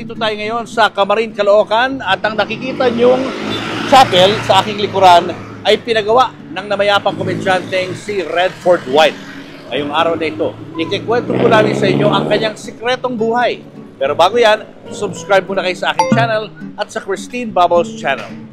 nandito tayo ngayon sa Camarin, Caloocan at ang nakikita niyong chapel sa aking likuran ay pinagawa ng namayapang komedyanteng si Redford White. Ngayong araw na ito, ikikwento po namin sa inyo ang kanyang sikretong buhay. Pero bago yan, subscribe muna kayo sa aking channel at sa Christine Bubbles channel.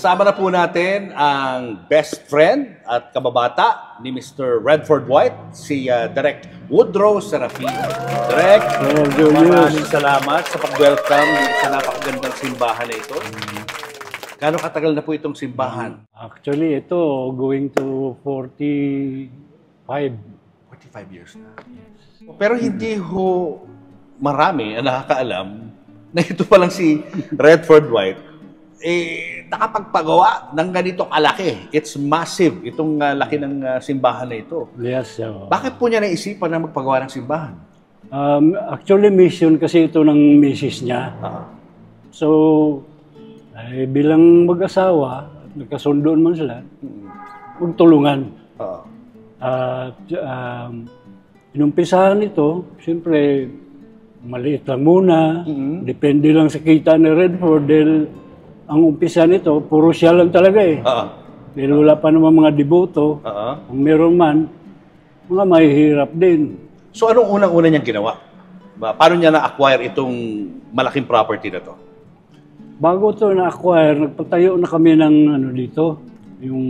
Kasama na po natin ang best friend at kababata ni Mr. Redford White, si Direk Woodrow Serafin. Direk, maraming salamat sa pag-welcome sa napakagandang simbahan na ito. Gaano katagal na po itong simbahan? Actually, ito going to 45 years na. Pero hindi ho marami ang nakakaalam na ito palang si Redford White nakapagpagawa ng ganito kalaki. It's massive, itong laki ng simbahan na ito. Yes. Bakit po niya naisipan na magpagawa ng simbahan? Actually, mission kasi ito ng misis niya. So, bilang mag-asawa, nagkasundoon man sila, magtulungan. Inumpisahan ito, siyempre, maliit lang muna. Depende lang sa kita ni Redford dahil ang umpisa nito, puro siya lang talaga eh. Dahil wala pa naman mga deboto. Kung meron man, mga mahihirap din. So anong unang-una niyang ginawa? Paano niya na-acquire itong malaking property na to? Bago ito na-acquire, nagpatayo na kami ng dito, yung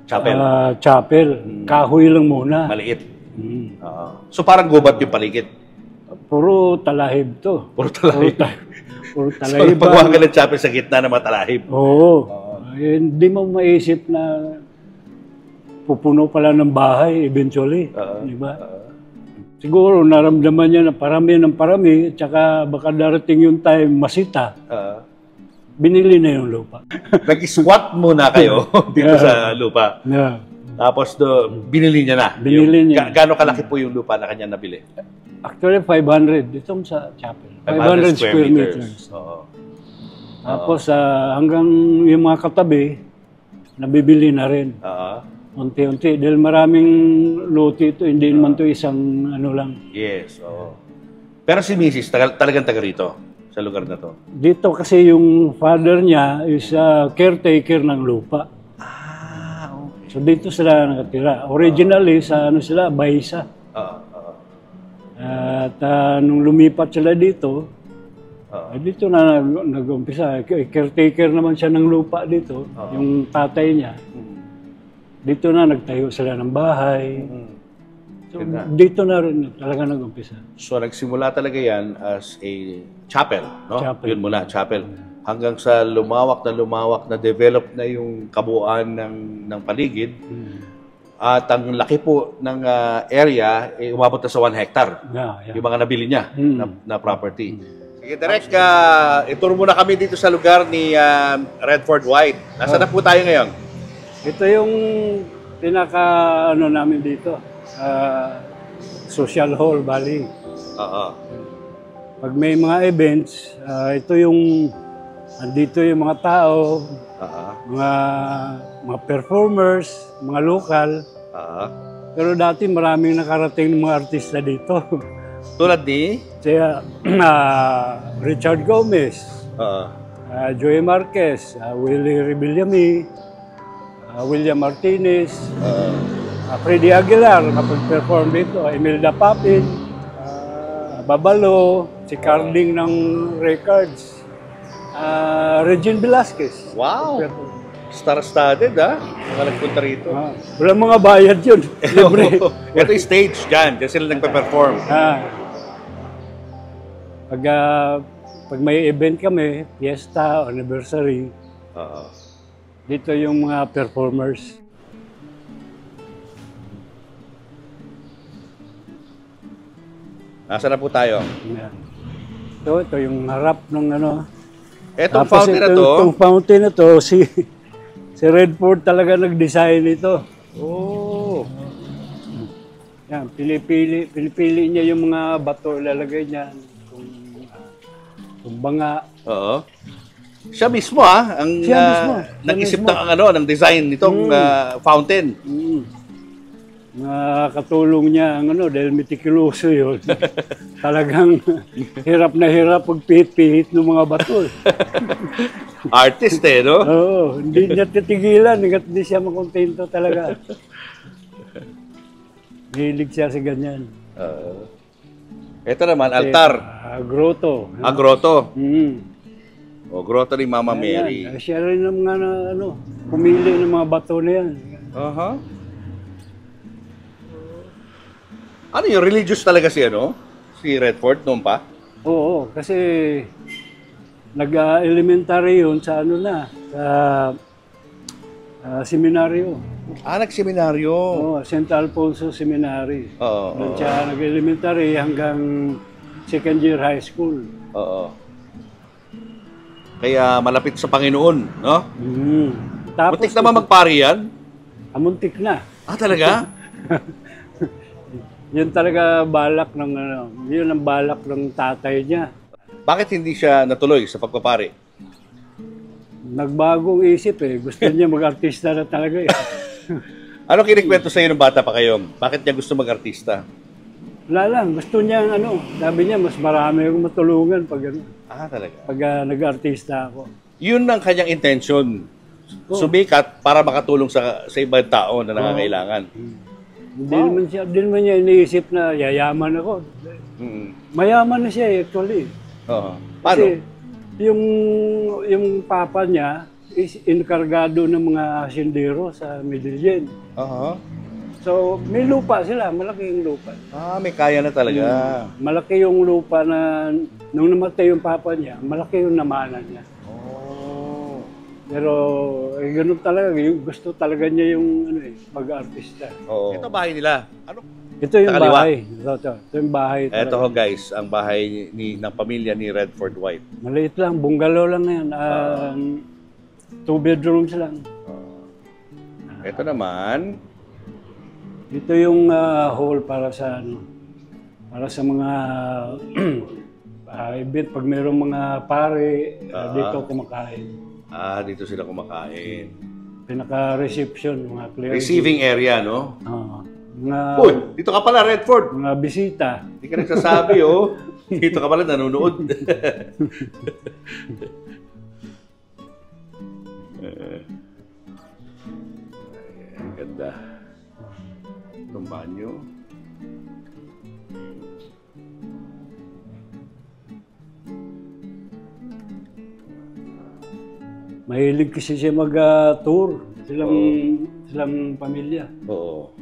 chapel. Chapel. Kahoy lang muna. Maliit. So parang gubat yung paligid? Puro talahib to. Puro talahib. Puro talahib. So paggawa ka ng chapel sa gitna ng mga talahib? Oo. Hindi mo maisip na pupuno pala ng bahay eventually. Di ba? Siguro naramdaman niya na parami ng parami at saka baka darating yung time masita. Binili na yung lupa. Nag-squat muna kayo dito sa lupa. Tapos binili niya na. Binili niya. Gaano kalaki po yung lupa na kanya nabili? Actually, 500. Itong sa chapel. 500 square meters. Tapos hanggang yung mga katabi, nabibili na rin. Unti-unti. Dahil maraming lote ito, hindi naman ito isang lang. Yes. Pero si Mrs. talagang taga rito, sa lugar na to? Dito kasi yung father niya is caretaker ng lupa. Okay. So dito sila nakatira. Originally, sa sila, Baisa. At nung lumipat sila dito, dito na nag-umpisa. Caretaker naman siya ng lupa dito, yung tatay niya. Dito na nagtayo sila ng bahay. So, dito na rin talaga nag-umpisa. So nagsimula talaga yan as a chapel, no? Chapel. Yun muna, chapel. Hanggang sa lumawak na develop na yung kabuuan ng paligid. At ang laki po ng area, umabot na sa 1 hectare. Yung mga nabili niya na property. Sige, Direk, ituro muna kami dito sa lugar ni Redford White. Nasaan na po tayo ngayon? Ito yung pinaka namin dito. Social Hall, Bali. Pag may mga events, ito yung andito yung mga tao, mga performers, mga lokal. Pero dati maraming nakarating ng mga artista dito. Tulad ni? Richard Gomez, Joey Marquez, Willie Rebillami, William Martinez, Freddy Aguilar, nakapag-perform dito, Imelda Papin, Babalo, si Carling ng Records, Regine Velasquez. Wow! Star-studded, mga nagpunta rito. Walang mga bayad yun. Libre. Ito yung stage dyan. Diyan sila nagpe-perform. Pag may event kami, fiesta, anniversary, dito yung mga performers. Nasaan na po tayo? Ito yung harap ng Etong fountain na to? Itong fountain na to, si Redford talaga nag-design ito. Yan, pinipili niya yung mga bato ilalagay niya. Tumbanga. Oo. Siya mismo ang Siya mismo. nag-isip Siya mismo. ng design nitong fountain. Nakakatulong niya ang dahil meticuloso yun. Talagang hirap na hirap pagpihit-pihit ng mga bato. Artist no? Oo, hindi niya titigilan hanggat hindi siya makontento talaga. Hilig siya sa ganyan. Ito naman, altar. Grotto. Grotto. Mm. O, grotto ni Mama Mary. Siya rin ang mga pumili ng mga bato na yan. Ano yung religious talaga si Si Redford noon pa? Oo, kasi nag-elementary yun sa sa seminaryo. Nagseminaryo. Oo, St. Alfonso Seminary. Oo. Doon siya nag-elementary hanggang second year high school. Oo. Kaya malapit sa Panginoon, no? Tapos, Muntik naman magpari yan? Muntik na. Talaga? Yun talaga balak ng yun ang balak ng tatay niya. Bakit hindi siya natuloy sa pagpapari? Nagbagong isip Gusto niya mag-artista na talaga Ano kinikwento sa iyo ng bata pa kayo? Bakit niya gusto mag-artista? Wala lang. Gusto niya sabi niya mas marami akong matulungan pag Talaga? Pag nag-artista ako. Yun ang kanyang intention. Sumikat para makatulong sa ibang tao na nangangailangan. Hindi naman niya iniisip na yayaman ako. Mayaman na siya actually. Paano? Kasi yung papa niya is inkargado ng mga asindero sa Medellin. So, may lupa sila. Malaki yung lupa. May kaya na talaga. Malaki yung lupa na nung namatay yung papa niya, malaki yung namanan niya. Pero ganun talaga, gusto talaga niya yung pag-artista. Ito bahay nila. Ito yung bahay. Ito yung bahay. Ito guys, ang bahay ng pamilya ni Redford White. Maliit lang, bungalow lang yan. 2 bedrooms lang. Ito naman. Ito yung hall para sa mga event. Pag mayroong mga pare, dito kumakain. Dito sila kumakain. Pinaka-reception, mga clear. Receiving area, no? Uy, dito ka pala, Redford. Mga bisita. Hindi ka nagsasabi, Dito ka pala, nanonood. Ganda. Itong banyo. Mahilig kasi siya mag-tour. Silang pamilya. Oo.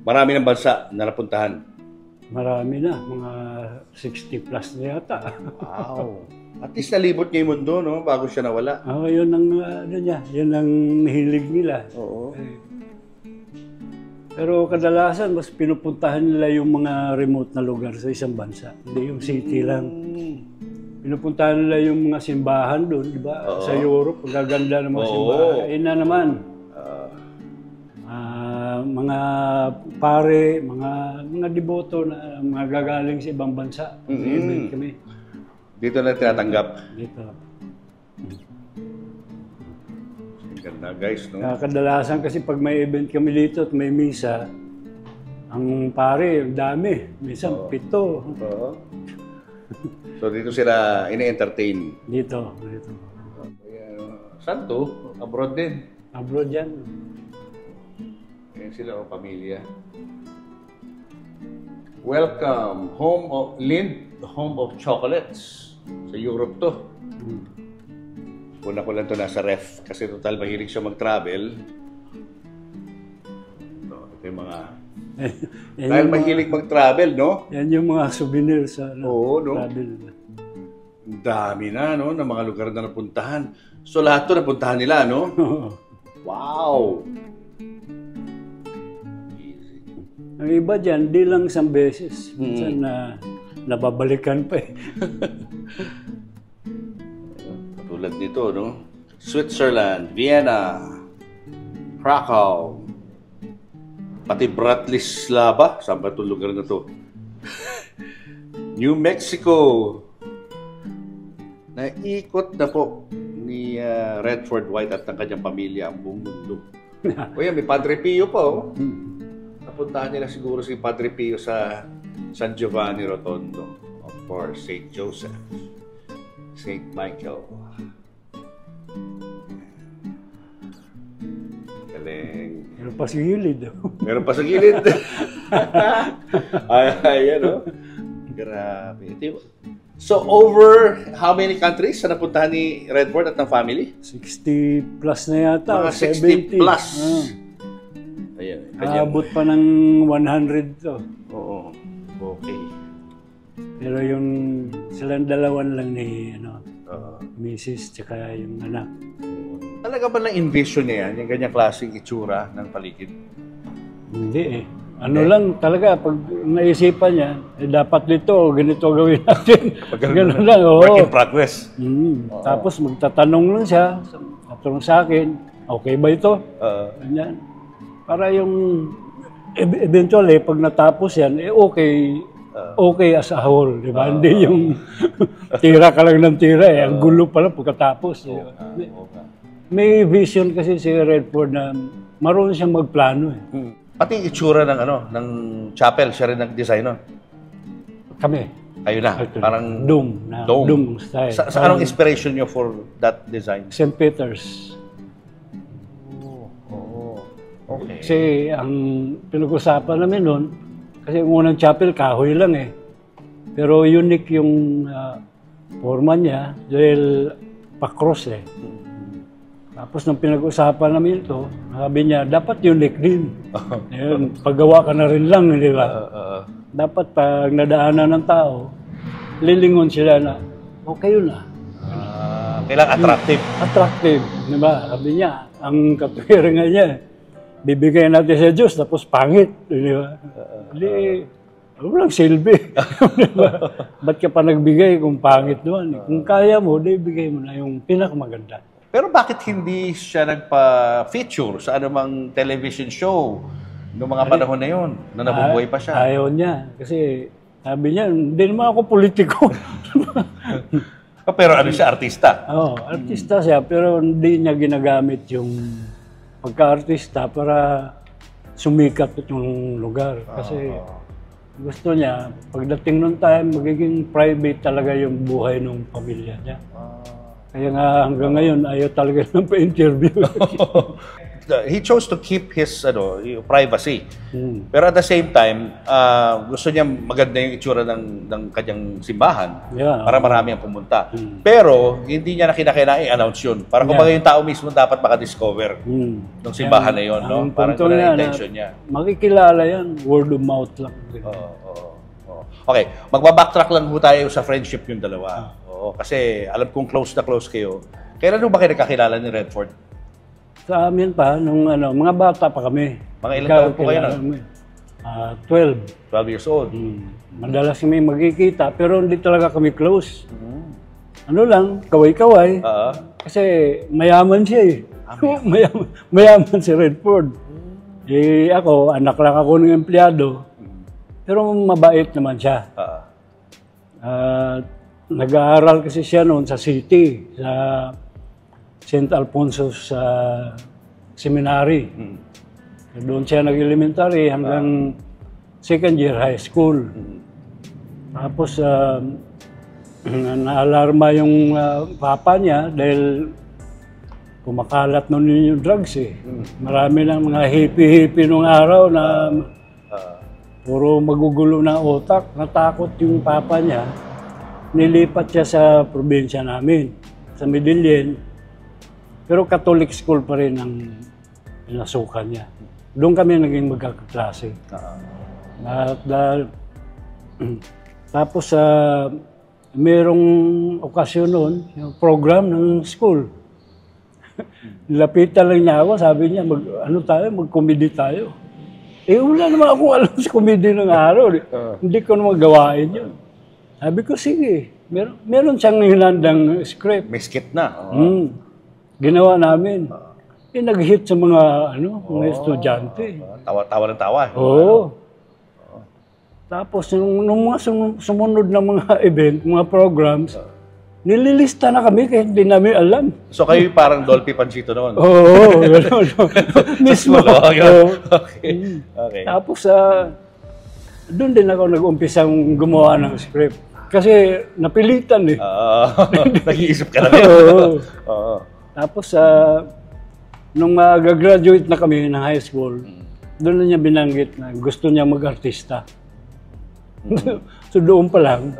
Marami ng bansa na napuntahan. Marami na. Mga 60 plus na yata. Wow. At least nalibot niya yung mundo, no? Bago siya nawala. Yun ang, yun ang hilig nila. Oo. Pero kadalasan, mas pinupuntahan nila yung mga remote na lugar sa isang bansa. Hindi yung city lang. Pinupuntahan nila yung mga simbahan doon, di ba? Sa Europe, ang gaganda ng mga simbahan. Ayun na naman. Mga pare, mga deboto na mga gagaling sa ibang bansa. Event kami. Dito na tinatanggap. Dito. Ganda guys, no? Kadalasan kasi pag may event kami dito at may misa, ang pare, ang dami. Minsan 7. So dito sila ini-entertain. Dito. Saan to? Abroad din. Abroad yan. Ayan sila pamilya. Welcome, home of Lind, home of chocolates. Sa Europe to. Una ko lang to nasa ref kasi total mahilig siya mag-travel. Ito yung mga... Dahil mahilig mag-travel, no? Yan yung mga souvenir sa travel. Ang dami na, no? Ng mga lugar na napuntahan. So lahat to napuntahan nila, no? Wow! Easy. Ang iba dyan, di lang isang beses. Minsan nababalikan pa Tulad nito, no? Switzerland, Vienna, Krakow, pati Bratislava. Saan ba itong lugar na to? New Mexico, Naikot na po ni Redford White at ng kanyang pamilya ang buong mundo. O yan, may Padre Pio pa, oh. Napuntahan nila siguro si Padre Pio sa San Giovanni Rotondo. Of course, St. Joseph, St. Michael. Galing. Meron pa sa gilid. Meron pa sa gilid. Ayan, oh. Grabe. So, over how many countries na napuntahan ni Redford at ng family? 60 plus na yata. Mga 60 70 plus. Ayan. Aabot pa ng 100 to. Oo. Okay. Pero yung silang dalawan lang ni Mrs. tsaka yung anak. Talaga ba na-envision niya yan, yung ganyang klaseng itsura ng paligid? Hindi eh. Ano lang talaga, pag naisipan niya, dapat dito, ganito gawin natin. Ganun lang, oo. Work in progress. Tapos magtatanong lang siya, tatanong sa akin, okay ba ito? Ganyan. Para yung, eventually, pag natapos yan, okay as a whole, di ba? Hindi yung tira ka lang ng tira eh. Ang gulo pala pagkatapos. May vision kasi si Redford na marunong siyang magplano eh. Pati itsura ng chapel, siya rin nag-design nun. Kami. Kayo na. Parang Dome style. Sa anong inspiration niyo for that design? St. Peter's. Okay. Kasi ang pinag-usapan namin noon, kasi yung unang chapel, kahoy lang eh. Pero unique yung forma niya dahil pa-cross eh. Tapos nung pinag-usapan namin ito, sabi niya, dapat unique din. Ayun, paggawa ka na rin lang, di ba? Dapat pag nadaanan ng tao, lilingon sila na, okay yun na. Kailang attractive. Attractive, di ba? Sabi niya, ang katuwiran niya, bibigay natin sa Diyos, tapos pangit, di ba? Hindi, walang silbi. Ba't ka pa nagbigay kung pangit doon? Kung kaya mo, di bigay mo na yung pinakamaganda. Pero bakit hindi siya nagpa-feature sa anumang television show noong mga panahon na yun, na nabubuhay pa siya? Ayaw niya. Kasi sabi niya, hindi naman ako politiko. Pero ano siya, artista? Oo, artista siya, pero hindi niya ginagamit yung pagka-artista para sumikat itong lugar. Kasi gusto niya, pagdating nung time, magiging private talaga yung buhay ng pamilya niya. Kaya nga hanggang ngayon, ayaw talaga ng pa-interview. He chose to keep his privacy. Pero at the same time, gusto niya maganda yung itsura ng kanyang simbahan para marami ang pumunta. Pero hindi niya na kinakailangan i-announce yun. Para kumbaga yung tao mismo dapat makadiscover ng simbahan na yun. No? Parang yun ang intention niya. Makikilala yan, word of mouth lang. Okay, magbabacktrack lang po tayo sa friendship yung dalawa. Kasi alam kong close na close kayo. Kailan ba kayo nagkakilala ni Redford? Sa amin pa, nung mga bata pa kami. Mga ilang taon po kayo na? 12. 12 years old. Madalas kami magkikita, pero hindi talaga kami close. Ano lang, kaway-kaway. Kasi mayaman siya eh. Mayaman si Redford. Eh ako, anak lang ako ng empleyado. Pero mabait naman siya. Nag-aaral kasi siya noon sa city, sa St. Alfonso's Seminary. Doon siya nag-elementary hanggang second year high school. Tapos naalarma yung papa niya dahil kumakalat noon yung drugs eh. Marami ng mga hippie-hippie nung araw na puro magugulo na utak. Natakot yung papa niya. Nilipat siya sa probinsya namin, sa Medellin. Pero Catholic school pa rin ang pinasukan niya. Doon kami naging magkakaklase. Tapos merong okasyon noon, yung program ng school. Nilapitan lang niya ako, sabi niya, mag-comedy tayo. Eh, wala naman akong alam sa comedy ng araw. Hindi ko naman gawain yun. Sabi ko, sige. Meron siyang hinandang script. May skit na. Ginawa namin. Nag-hit sa mga estudyante. Tawa ng tawa. Oo. Tapos, nung mga sumunod na mga event, mga programs, Nililista na kami kahit hindi namin alam. So kayo parang Dolphy Panchito noon? Oo, gano'n. Mismo. Okay. Okay. Tapos, doon din ako nag-umpisang gumawa ng script. Kasi napilitan eh. Nag-iisip ka na rin. Oo. Tapos, nung graduate na kami ng high school, doon na niya binanggit na gusto niya mag-artista. So doon pa lang,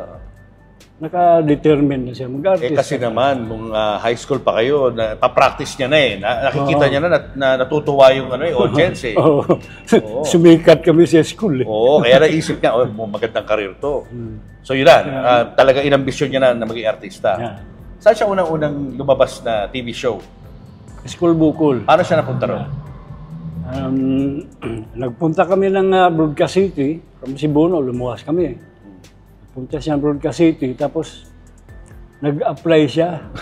naka-determine na siya mag-artista. Kasi naman, nung high school pa kayo, pa-practice niya na eh. Nakikita niya na natutuwa yung audience eh. Sumikat kami sa school eh. Oo, kaya naisip niya, magandang karir to. So yun na, talaga inambisyon niya na maging artista. Saan siya unang-unang lumabas na TV show? School Bukol. Paano siya napunta ron? Nagpunta kami ng Broadcast City, from Cebuno, lumuwas kami. Punta siya ng Broadcast City, tapos nag-apply siya.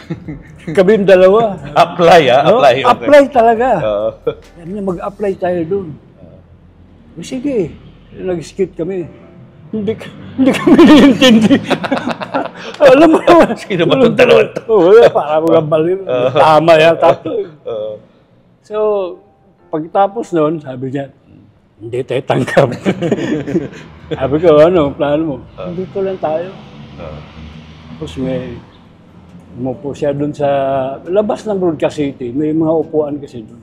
Kami dalawa. Apply okay. Apply talaga. Mag-apply tayo doon. Sige, nag-skit kami. Hindi kami naiintindi. Alam mo naman. Sino ba itong dalawa ito? Para mga balir. Tama yata. So, pagtapos noon, sabi niya, hindi tayo tanggap. Sabi ko, ano, plano mo? Dito lang tayo. Tapos umupo siya doon sa labas ng Broadcast City. May mga upuan kasi doon.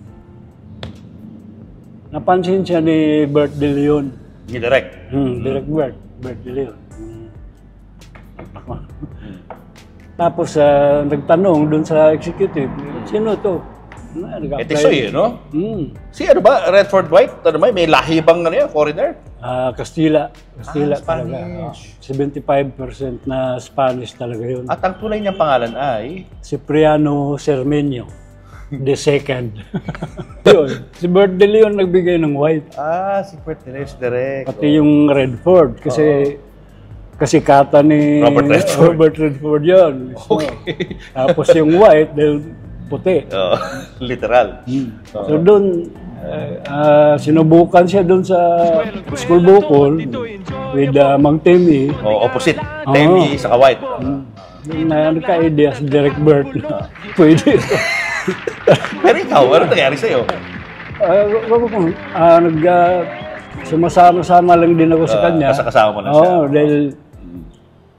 Napansin siya ni Bert De Leon. Ni Direk? Direk Bert De Leon. Tapos nagtanong doon sa executive, sino to? Tisoy, no? Si ano ba? Redford White? Ano ba? May lahi bang foreigner? Castilla. Castilla talaga. 75% na Spanish talaga yun. At ang tunay niyang pangalan ay? Cipriano Cermeño. The second. Yun. Si Bert De Leon nagbigay ng white. Si Bert De Leon, direct. Pati yung Redford. Kasi kata ni Robert Redford yun. Okay. Tapos yung white, dahil puti. Literal. So doon, sinubukan siya doon sa School Bukol with Mang Temi. Opposite. Temi saka white. Nagka-idea si Direk Bert na pwede ito. Pero ikaw, ano nangyari sa'yo? Sumasama-sama lang din ako sa kanya. Kasama mo lang siya. Dahil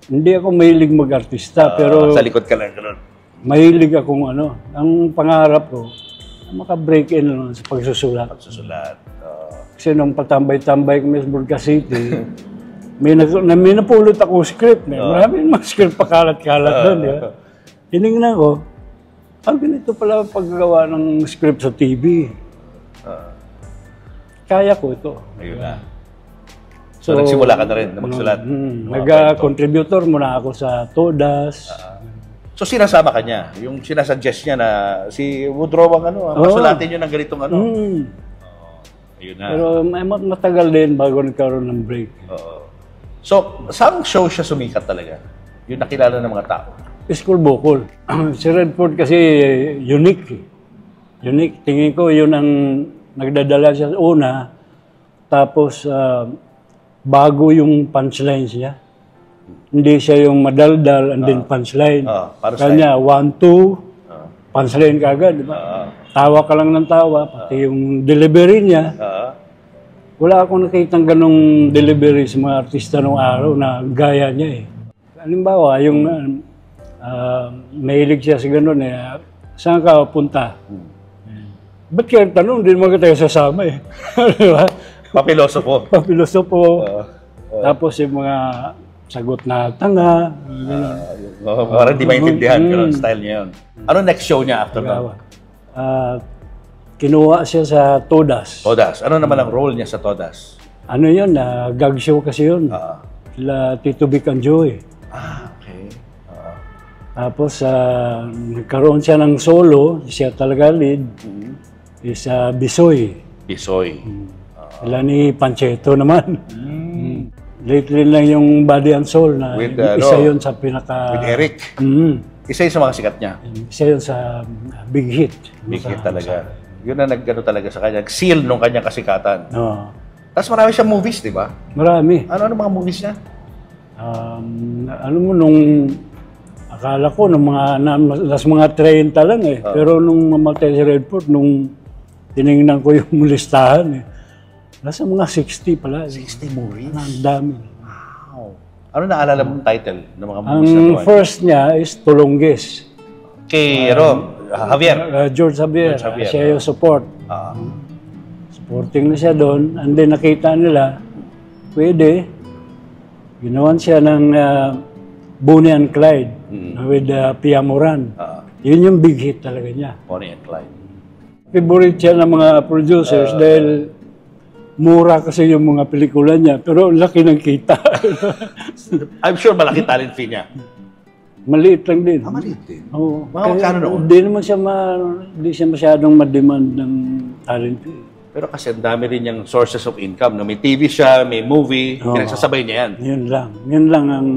hindi ako mahilig mag-artista, pero sa likod ka lang gano'n. Mahilig akong ang pangarap ko, maka-break in naman sa pagsusulat. Kasi nung patambay-tambay kami sa Broadcast City, may napulot ako script. Maraming mga script pakalat-kalat doon. Tinignan ko, ganito pala paggagawa ng script sa TV. Kaya ko ito. Ayun na. So nagsimula ka na rin na magsulat? Nag-contributor muna ako sa Todas. So sinasama ka niya? Yung sinasuggest niya na si Woodrow masulatin yun ng ganitong Ayun na. Pero matagal din bago nagkaroon ng break. So, saan show siya sumikat talaga? Yung nakilala ng mga tao? School Bukol. Si Redford kasi unique. Unique. Tingin ko yun ang nagdadala siya una. Tapos, bago yung punchlines niya. Hindi siya yung madaldal and then punchline. Kanya, 1, 2, punchline ka agad. Diba? Tawa ka lang ng tawa. Pati yung delivery niya. Wala akong nakitang ganong delivery sa mga artista nung araw na gaya niya eh. Halimbawa, yung mahilig siya sa gano'n saan ka punta? Ba't kaya tanong? Hindi naman tayo sasama eh. Diba? Papilosopo. Papilosopo. Tapos yung mga sagot na tanga. Parang di maintindihan ka style niya yun. Ano next show niya after that? Kinuha siya sa Todas. Todas. Ano naman ang role niya sa Todas? Ano yun? Gag show kasi yun. Sila Tito Vic and Joey. Okay. Tapos, nagkaroon siya ng solo. Siya talaga lead. Is Bisoy. Bisoy. Sila ni Pancheto naman. Lately lang yung Body and Soul na with, isa yun sa pinaka... With Eric. Isa yun sa mga sikat niya. Isa yun sa big hit. Big hit talaga. Yun na nag-ano talaga sa kanya. Seal nung kanyang kasikatan. Tapos marami siyang movies, di ba? Marami. Ano mga movies niya? Ano mo nung Akala ko nung nas mga 30 lang eh. Pero nung mamatay si Redford, nung tinignan ko yung listahan eh, nasa mga 60 pala. 60 movies? Ang dami. Wow. Ano naalala mong title ng mga Ang movies na to? first niya is Tulongges. Kay Javier. George Javier. Siya yung support. Supporting na siya doon. And then nakita nila, pwede. Ginawan siya ng Bonnie and Clyde with Pia Moran. Yun yung big hit talaga niya. Bonnie and Clyde. Favorite siya ng mga producers dahil mura kasi yung mga pelikula niya. Pero laki ng kita. I'm sure malaki talent fee niya. Maliit lang din. Maliit din. Oo. Mga magkano noon? Hindi naman siya hindi siya masyadong ma-demand ng talent fee. Pero kasi ang dami rin niyang sources of income. No? May TV siya, may movie, pinagsasabay niya yan. Yun lang. Yun lang ang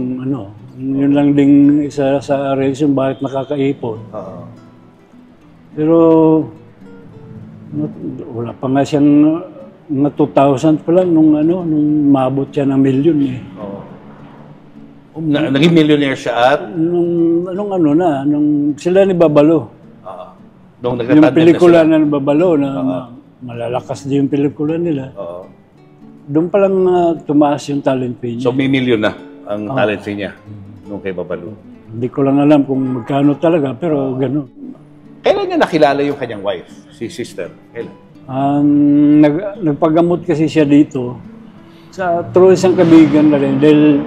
yun lang ding isa sa reason bakit nakakaipon. Pero wala pa nga siyang mga 2,000 pa lang nung mabot siya ng milyon eh. Naging millionaire siya at? Nung sila ni Babalo. Nung yung pelikula na Babalo na malalakas din yung pelikula nila. Doon pa lang tumaas yung talent fee niya. So may milyon na ang talent fee niya nung kay Babalo. Hindi ko lang alam kung magkano talaga, pero gano'n. Kailan niya nakilala yung kanyang wife, si sister? Kailan? Nagpagamot kasi siya dito sa true isang kaibigan na rin dahil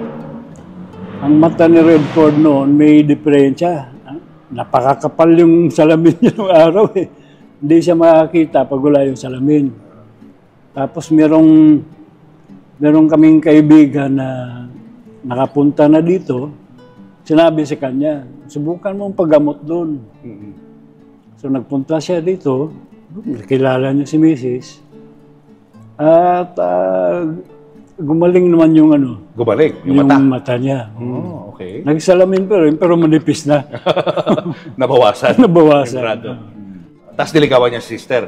ang mata ni Redford noon may diferensya. Napakakapal yung salamin niya noong araw eh. Hindi siya makakita pag wala yung salamin. Tapos merong kaming kaibigan na nakapunta na dito, sinabi sa kanya, subukan mo ang paggamot doon. So nagpunta siya dito, nakilala niya si Mrs. At gumaling naman yung Gumaling? Yung mata niya. Okay. Nagsalamin pero manipis na. Nabawasan? Nabawasan. Tapos niligawan niya si sister?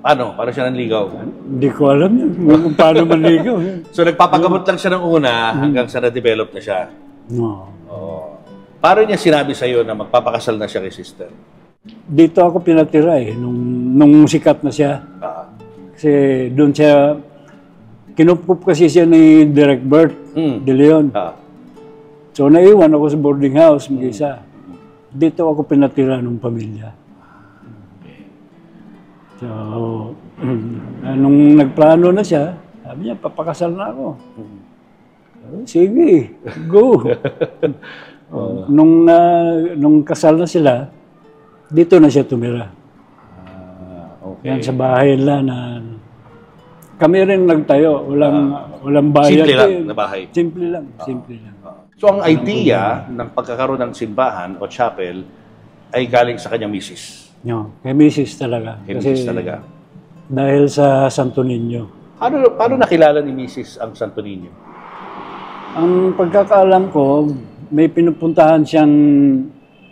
Paano? Paano siya nanligaw? Hindi ko alam yun kung paano manligaw. So nagpapagamot lang siya ng una hanggang sa na-develop na siya? No. Paano niya sinabi sa iyo na magpapakasal na siya kay sister? Dito ako pinatira eh, nung sikat na siya. Kasi doon siya, kinupkup kasi siya ni Direk Bert De Leon. So naiwan ako sa boarding house, mag-isa. Dito ako pinatira ng pamilya. So, nung nagplano na siya, sabi niya, papakasal na ako. Sige, go. Nung kasal na sila, dito na siya tumira. Yan sa bahay nila na kami rin nagtayo, walang bayad. Simple lang na bahay. Simple lang. So ang idea ng pagkakaroon ng simbahan o chapel ay galing sa kanyang misis. No, kay Mrs. talaga. Kay Mrs. talaga. Dahil sa Santo Niño. Paano nakilala ni Mrs. ang Santo Niño? Ang pagkakaalam ko, may pinupuntahan siyang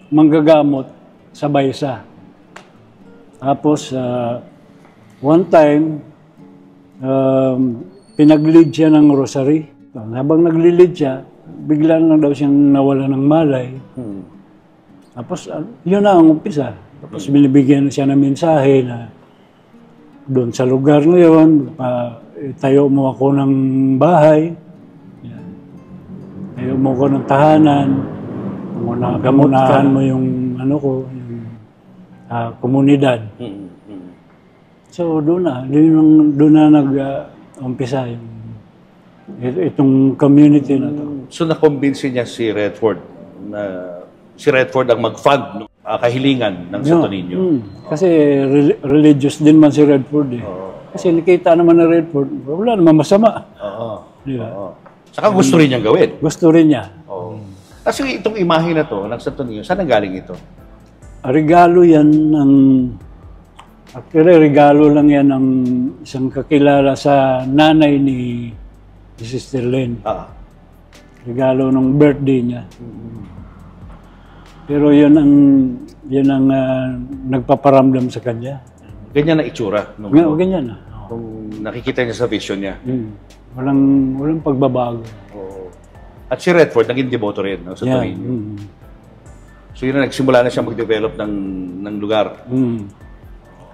manggagamot sa Baysa. Tapos, one time, pinag-lead siya ng rosary. Habang nag-lead siya, bigla lang daw siyang nawala ng malay. Tapos, yun na ang umpisa. Tapos binibigyan siya ng mensahe na doon sa lugar ngayon, tayo mo ako ng bahay, tayo mo ako ng tahanan, gamunahan mo yung yung komunidad. So doon na nag-umpisa itong community na to. So na-convince niya si Redford na si Redford ang mag-fund ng kahilingan ng Santo Niño. Kasi religious din man si Redford eh. Kasi nakita naman na Redford, wala naman masama. Saka gusto rin niyang gawin. Gusto rin niya. Kasi itong imahe na to ng Santo Niño, saan ang galing ito? Regalo yan ng... Actually, regalo lang yan ng isang kakilala sa nanay ni Sister Len. Regalo ng birthday niya. Pero yun ang nagpaparamdam sa kanya. Ganyan na itsura? Ganyan na. Kung nakikita niya sa vision niya? Walang pagbabago. At si Redford, naging deboto rin, no, sa Torinyo. So yun na, nagsimula na siya mag-develop ng lugar.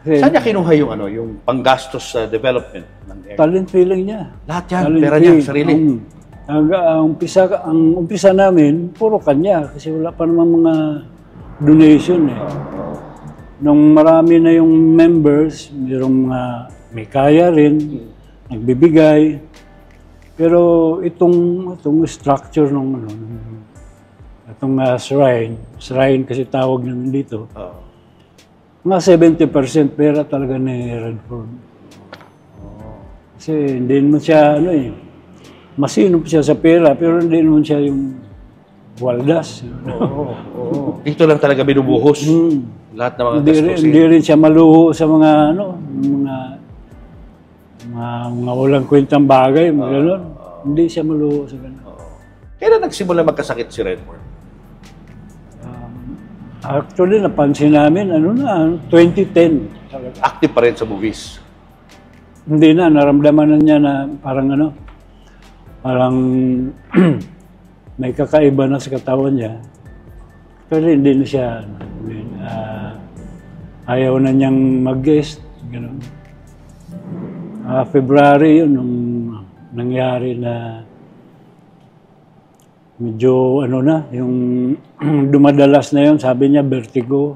Saan niya kinuha yung, yung panggastos sa development ng area? Talent feeling niya. Lahat yan, pera niya, sarili. Ang umpisa namin, puro kanya. Kasi wala pa namang mga donation eh. Nung marami na yung members, may kaya rin, nagbibigay. Pero itong structure ng itong shrine kasi tawag namin dito, mga 70% pera talaga ni Redford. Kasi hindi naman siya, masinop siya sa pera, pero hindi naman siya yung waldas. Dito lang talaga binubuhos. Lahat ng mga gastusin. Hindi rin siya maluho sa mga, mga walang kwentang bagay, gano'n. Hindi siya maluho sa gano'n. Kailan nagsimula magkasakit si Redford? Actually, napansin namin, 2010. Active pa rin sa movies? Hindi na, naramdaman na niya na parang may kakaiba na sa katawan niya. Pero hindi na siya, ayaw na niyang mag-guest, gano'n. February yun, nung nangyari na medyo yung dumadalas na yun, sabi niya vertigo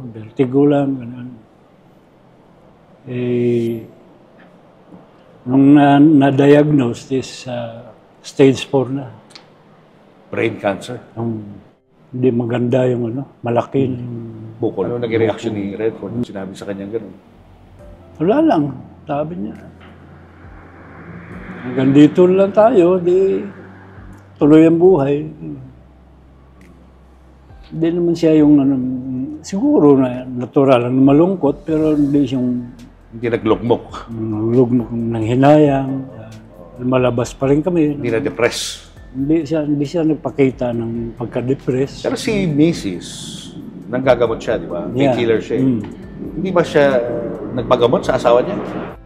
lang, gano'n. Nung na-diagnose is stage 4 na. Brain cancer? Hindi maganda yung malaki. Bukol. Ano naging reaction ni Redford nung sinabi sa kanya gano'n? Wala lang, sabi niya. Hanggang dito lang tayo, di tuloy ang buhay. Hindi naman siya yung siguro na natural ang malungkot, pero hindi siyang hindi naglugmok. Naglugmok ng hinayang. Malabas pa rin kami. Hindi na-depress. Hindi siya nagpakita ng pagka-depress. Pero si Mrs. nanggagamot siya, di ba? Painkiller siya. Hindi ba siya nagpagamot sa asawa niya?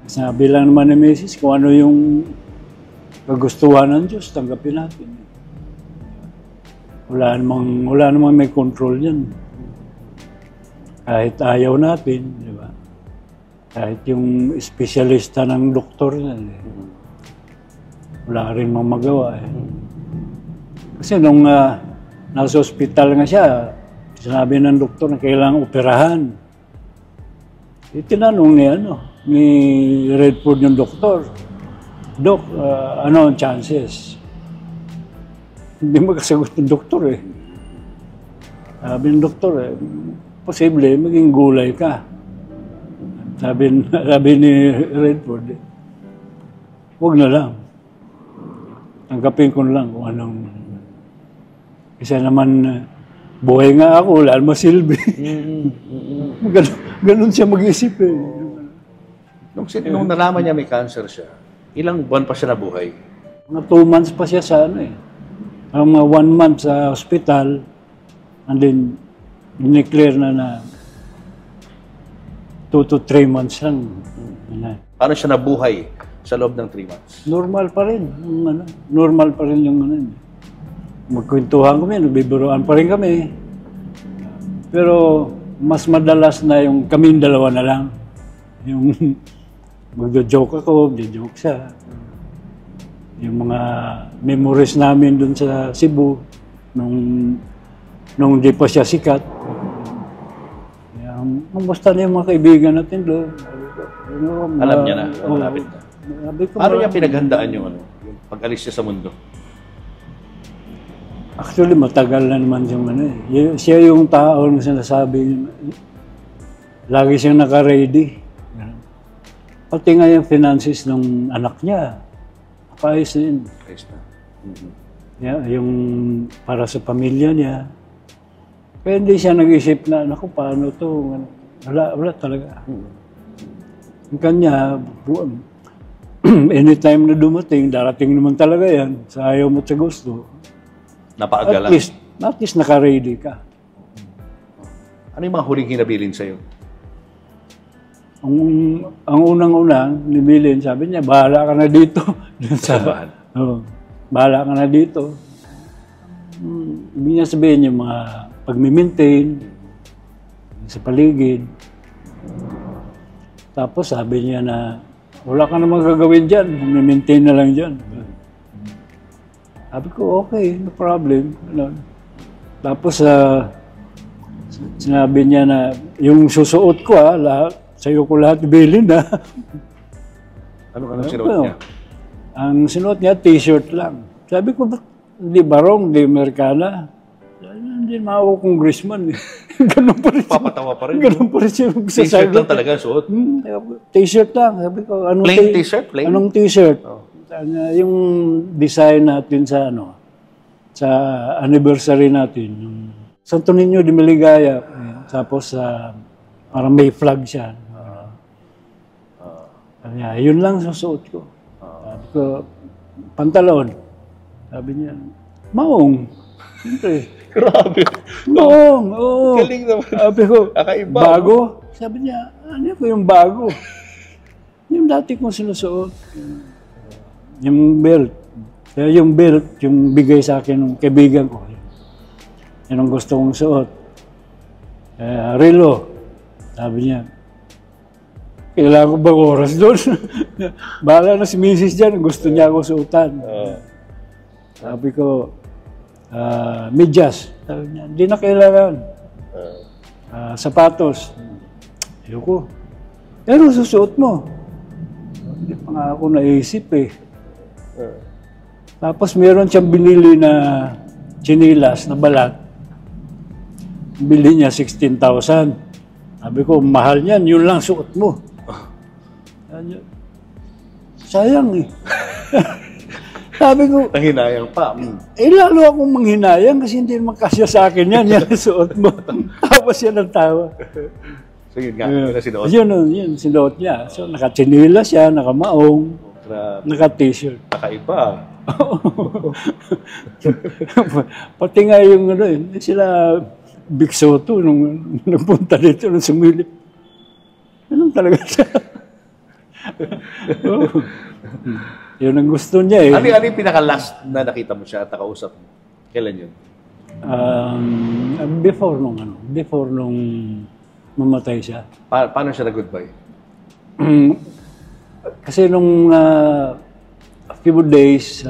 Sabi lang naman ni Mrs. kung ano yung kagustuhan ng Diyos, tanggapin natin. Wala namang may control yan. Kahit ayaw natin, di ba? Kahit yung espesyalista ng doktor yan, wala rin magawa eh. Kasi nung nasa ospital nga siya, sinabi ng doktor na kailangang operahan. Tinanong ni Redford yung doktor, Dok, ano ang chances? Hindi makasagot ng doktor eh. Sabi ng doktor posible maging gulay ka. Sabi ni Redford, huwag na lang. Tanggapin ko lang kung anong... Kasi naman, buhay nga ako, wala masilbi. Ganun siya mag-isip eh. Nung nalaman niya may cancer siya, ilang buwan pa siya nabuhay? Mga 2 months pa siya sa mga 1 month sa hospital, and then, dineclare na 2 to 3 months lang. Paano siya nabuhay sa loob ng 3 months? Normal pa rin. Normal pa rin yung magkwentuhan kami, nagbibiroan pa rin kami. Pero mas madalas na yung kaming dalawa na lang. Yung magjo-joke ako, magjo-joke siya. Yung mga memories namin dun sa Cebu, nung di pa siya sikat. Kumusta na yung mga kaibigan natin doon? Alam niya na, malapit na. Paano niya pinaghandaan yung pag-alis niya sa mundo? Actually, matagal na naman yung siya yung tao na sinasabi, lagi siyang naka-ready. Pati nga yung finances ng anak niya, paayos na yun. Yung para sa pamilya niya. Kaya hindi siya nag-isip na, naku, paano to? Wala talaga. Yung kanya, anytime na dumating, darating naman talaga yan. Sa ayaw mo sa gusto. Napaaga lang. At least naka-ready ka. Ano yung mga huling hinabilin sa'yo? Ang unang-unang, nibilin, sabi niya, bahala ka na dito. Sabahan? Oo. Bahala ka na dito. Ibig niya sabihin yung mga pag-maintain sa paligid. Tapos sabi niya na, wala ka namang gagawin dyan, maintain na lang dyan. Sabi ko, okay, no problem. Ano. Tapos sinabi niya na, yung susuot ko sa'yo ko lahat bilhin na. Anong sinuot niya? Ang sinuot niya, t-shirt lang. Sabi ko, hindi barong, hindi Amerikana. Hindi naman ako congressman. Ganun pa rin. Papatawa pa rin. Ganun pa rin siya. T-shirt lang talaga suot? T-shirt lang. Sabi ko, plain t-shirt? Plain? Anong t-shirt? Oh. Yung design natin sa sa anniversary natin. Yung Santo Niño de Maligaya. Tapos parang may flag siya. Yun lang susuot ko. Sabi ko, pantalon. Sabi niya, maong. Siyempre. Grabe. Maong, oo. Galing naman. Sabi ko, kakaiba. Bago? Sabi niya, ano ko yung bago? Yung dati kong sinusuot. Yung belt. Kaya yung belt, yung bigay sa akin ng kaibigan ko. Yan ang gusto kong suot. Relo. Sabi niya, kailangan ko ba oras doon? Bahala na si Mrs. dyan, gusto niya ako suotan. Sabi ko, medyas. Sabi niya, hindi na kailangan. Sapatos. Ayoko. Pero susuot mo. Hindi pa nga ako naisip eh. Tapos meron siyang binili na chinilas na balat. Bili niya 16,000. Sabi ko, mahal niyan, yun lang suot mo. Sayang eh. Sabi ko, nanghinayang pa. Lalo akong manghinayang kasi hindi naman kasya sa akin yan. Yan suot mo. Tapos yan ang tawa. So yun nga, yun ang sinuot. Yun, sinuot niya. So nakachinila siya, nakamaong, naka-t-shirt. Nakaiba. Pati nga yung sila Big Soto nung nagpunta dito, nung sumilip. Ganun talaga siya. Yun ang gusto niya eh. Ano yung pinaka-last na nakita mo siya at nakausap mo? Kailan yun? Before nung mamatay siya. Paano siya nag-goodbye? Kasi nung a few days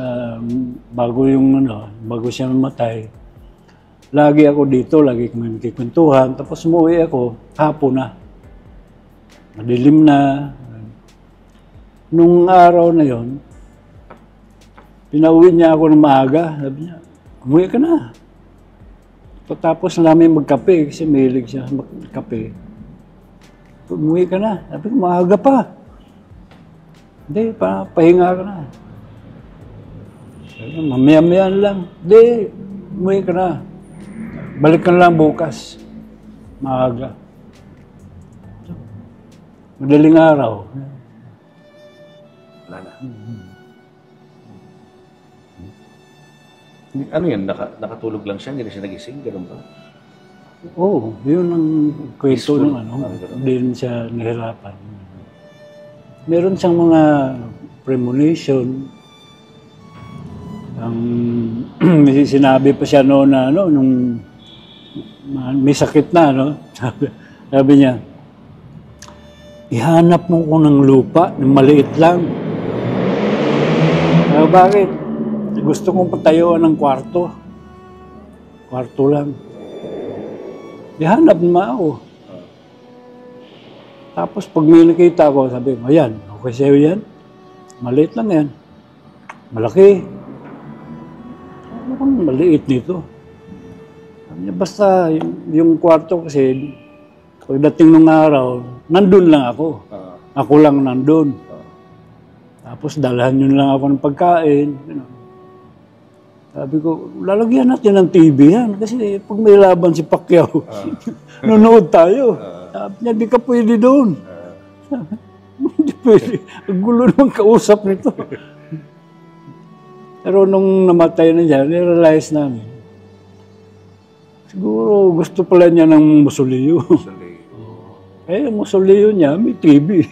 bago siya mamatay, lagi ako dito, lagi kami nagkikwentuhan. Tapos umuwi ako, hapon na. Madilim na. Nung araw na yon, pinauwi niya ako ng maaga. Sabi niya, umuwi ka na. Tapos namin magkape kasi mahilig siya magkape. Umuwi ka na. Sabi ko, maaga pa. Hindi, pahinga ka na. Sabi ko, mamaya-maya lang. Hindi, umuwi ka na. Balik ka lang bukas. Maaga. Madaling araw. Wala na. Ano yan? Nakatulog lang siya? Hindi na siya nagising? Ganun ba? Oo, yun ang kwento ng Hindi siya nahirapan. Meron siyang mga premonition. May sinabi pa siya noon na nung may sakit na, sabi niya, ihanap mo ko ng lupa, ng maliit lang. Bakit? Gusto kong patayuan ng kwarto. Kwarto lang. Ihanap naman ako. Tapos pag may nakita ko, sabi ko, ayan, okay sa'yo yan? Maliit lang yan. Malaki. Ano kang maliit nito? Sabi niya, basta yung kwarto kasi, pagdating ng araw, nandun lang ako. Ako lang nandun. Tapos dalhan yun lang ako ng pagkain. Sabi ko, lalagyan natin ng TV yan. Kasi pag may laban si Pacquiao, nunood tayo. Sabi niya, di ka pwede doon. Hindi pwede. Ang gulo naman kausap nito. Pero nung namatay na siya, nirealize namin. Siguro gusto pala niya ng mausoleo. Mausoleo niya, may TV.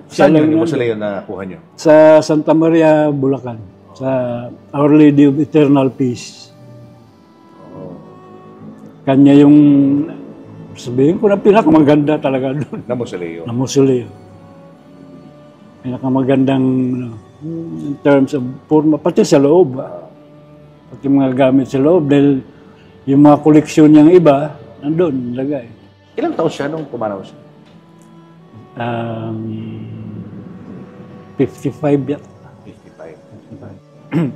Saan yung mausoleo na nakuha niyo? Sa Santa Maria, Bulacan. Sa Our Lady of Eternal Peace. Kanya yung, sabihin ko na pinakamaganda talaga doon. Na Mausoleo. Na Mausoleo. Pinakamagandang, in terms of forma, pati sa loob. Pati mga gamit sa loob. Dahil yung mga koleksyon niyang iba, nandun, lagay. Ilang taon siya nung pumanaw siya? 55 yan. 55.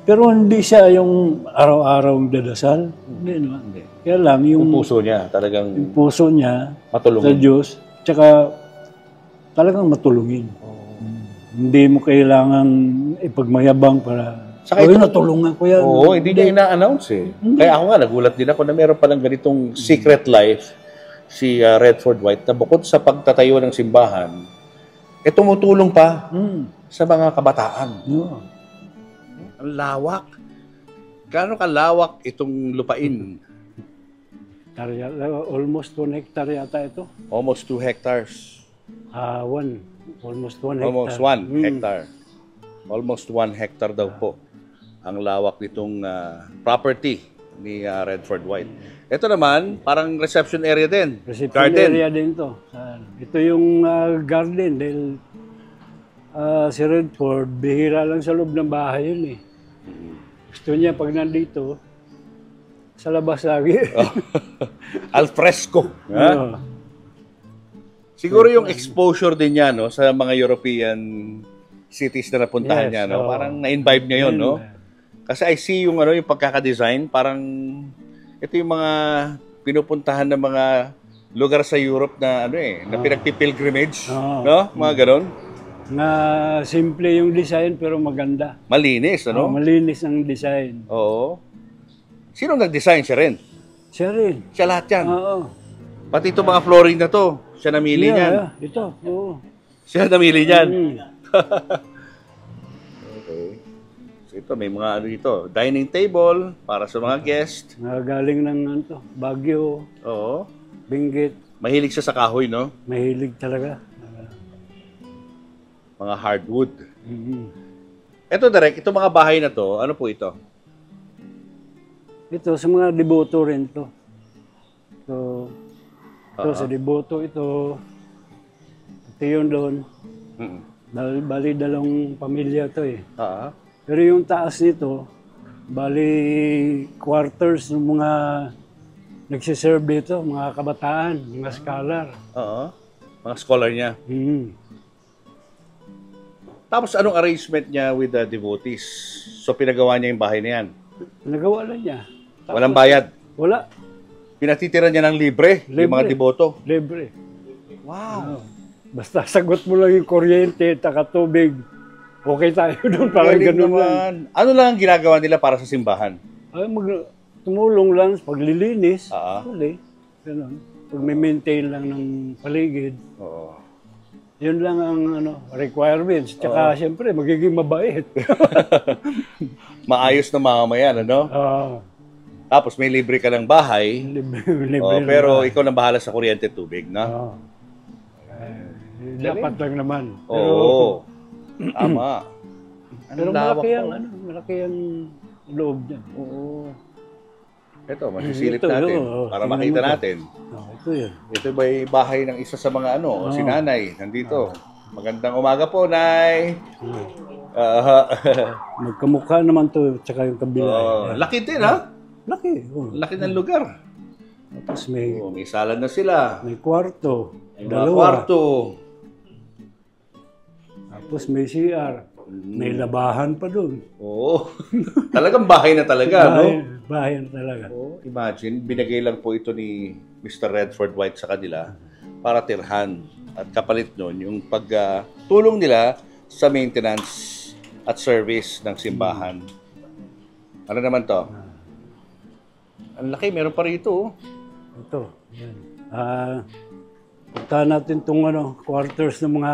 Pero hindi siya yung araw-araw dadasal. Hindi naman. Hindi. Kaya lang yung Puso niya, talagang puso niya sa matulungin. Diyos, tsaka talagang matulungin. Hindi mo kailangan ipagmayabang para, Saka natulungan ko yan. Oo, hindi niya ina-announce eh. Kaya ako nga, nagulat din ako na meron palang ganitong secret life si Redford White na bukod sa pagtatayo ng simbahan, tumutulong pa sa mga kabataan. Yeah. Ang lawak. Gaano kalawak itong lupain? Almost 1 hectare yata ito. Almost 2 hectares. Almost 1 hectare. Almost 1 hectare. Almost 1 hectare daw po ang lawak nitong property ni Redford White. Ito naman, parang reception area din. Reception Garden. area din to. Ito yung garden dahil si Redford, bihira lang sa loob ng bahay yun eh. Gusto niya pag nandito, sa labas lagi. Al fresco. Ha? Oo. Siguro yung exposure din niya no, sa mga European cities na napuntahan Yes, niya. No? oo. Parang na-imbibe niya yun. No? Kasi I see yung, yung pagkakadesign, parang ito yung mga pinupuntahan ng mga lugar sa Europe na na pinagpipilgrimage. Oo. No? Mga ganon. Na simple yung design pero maganda. Malinis, ano? Malinis ang design. Oo. Sino nag-design? Siya rin. Siya rin. Siya lahat yan. Oo. Pati itong mga flooring na to, siya namili niyan. Yeah, ito. Oo. Siya namili niyan. Mm. Okay. So ito, may mga dito. Dining table para sa mga guest. Galing ng Baguio, Oo. Benguet. Mahilig siya sa kahoy, no? Mahilig talaga. Mga hardwood. Mhm. Ito, Direk, itong mga bahay na to, ano po ito? Ito, sa mga deboto rin to. So, ito Oo. sa deboto ito. Ito yun doon. Mm. Bali dalawang pamilya to eh. Ah. Pero yung taas nito, bali quarters ng mga nagsiserve dito, mga kabataan, mga scholar. Oo. Mga scholar niya. Mhm. Tapos anong arrangement niya with the devotees? So pinagawa niya yung bahay na yan. Nagawa lang niya. Walang bayad. Wala. Pinatitira niya ng libre, yung mga Libre. deboto. Libre. Wow. Basta sagot mo lang yung kuryente, taka tubig. Okay tayo doon, parang Galing ganun lang. naman. Ano lang ang ginagawa nila para sa simbahan? Ay, tumulong lang sa paglilinis. Ah. Huli. Ganun. Pag-maintain lang ng paligid. Oo. Yun lang ang requirements. Tsaka siyempre, magiging mabait. Maayos na mamamayan, ano? Tapos may libre ka ng bahay. Libre lang Pero ba? ikaw na bahala sa kuryente at tubig, na? Dapat lang naman. Oo. Tama. Pero lawak malaki po. ang, malaki ang loob niya. Oo. Ito, masisilip Ito, natin oo. para Tingnan makita mo to. natin. Ito yun. Ito ba yung bahay ng isa sa mga si nanay, nandito. Magandang umaga po, Nay. Magkamukha naman to, tsaka yung kabila. Laki din, ha? Laki. Laki ng lugar. Tapos may, May sala na sila. may kwarto. May mga Dalawa. kwarto. Tapos may CR. May labahan pa doon. Oo. Talagang bahay na talaga, no? Bahay talaga. Oh, imagine, binigay lang po ito ni Mr. Redford White sa kanila para tirhan. At kapalit nun, yung pagtulong nila sa maintenance at service ng simbahan. Ano naman to? Ang laki, meron pa rito. Oh. Ito. Yan. Punta natin itong quarters ng mga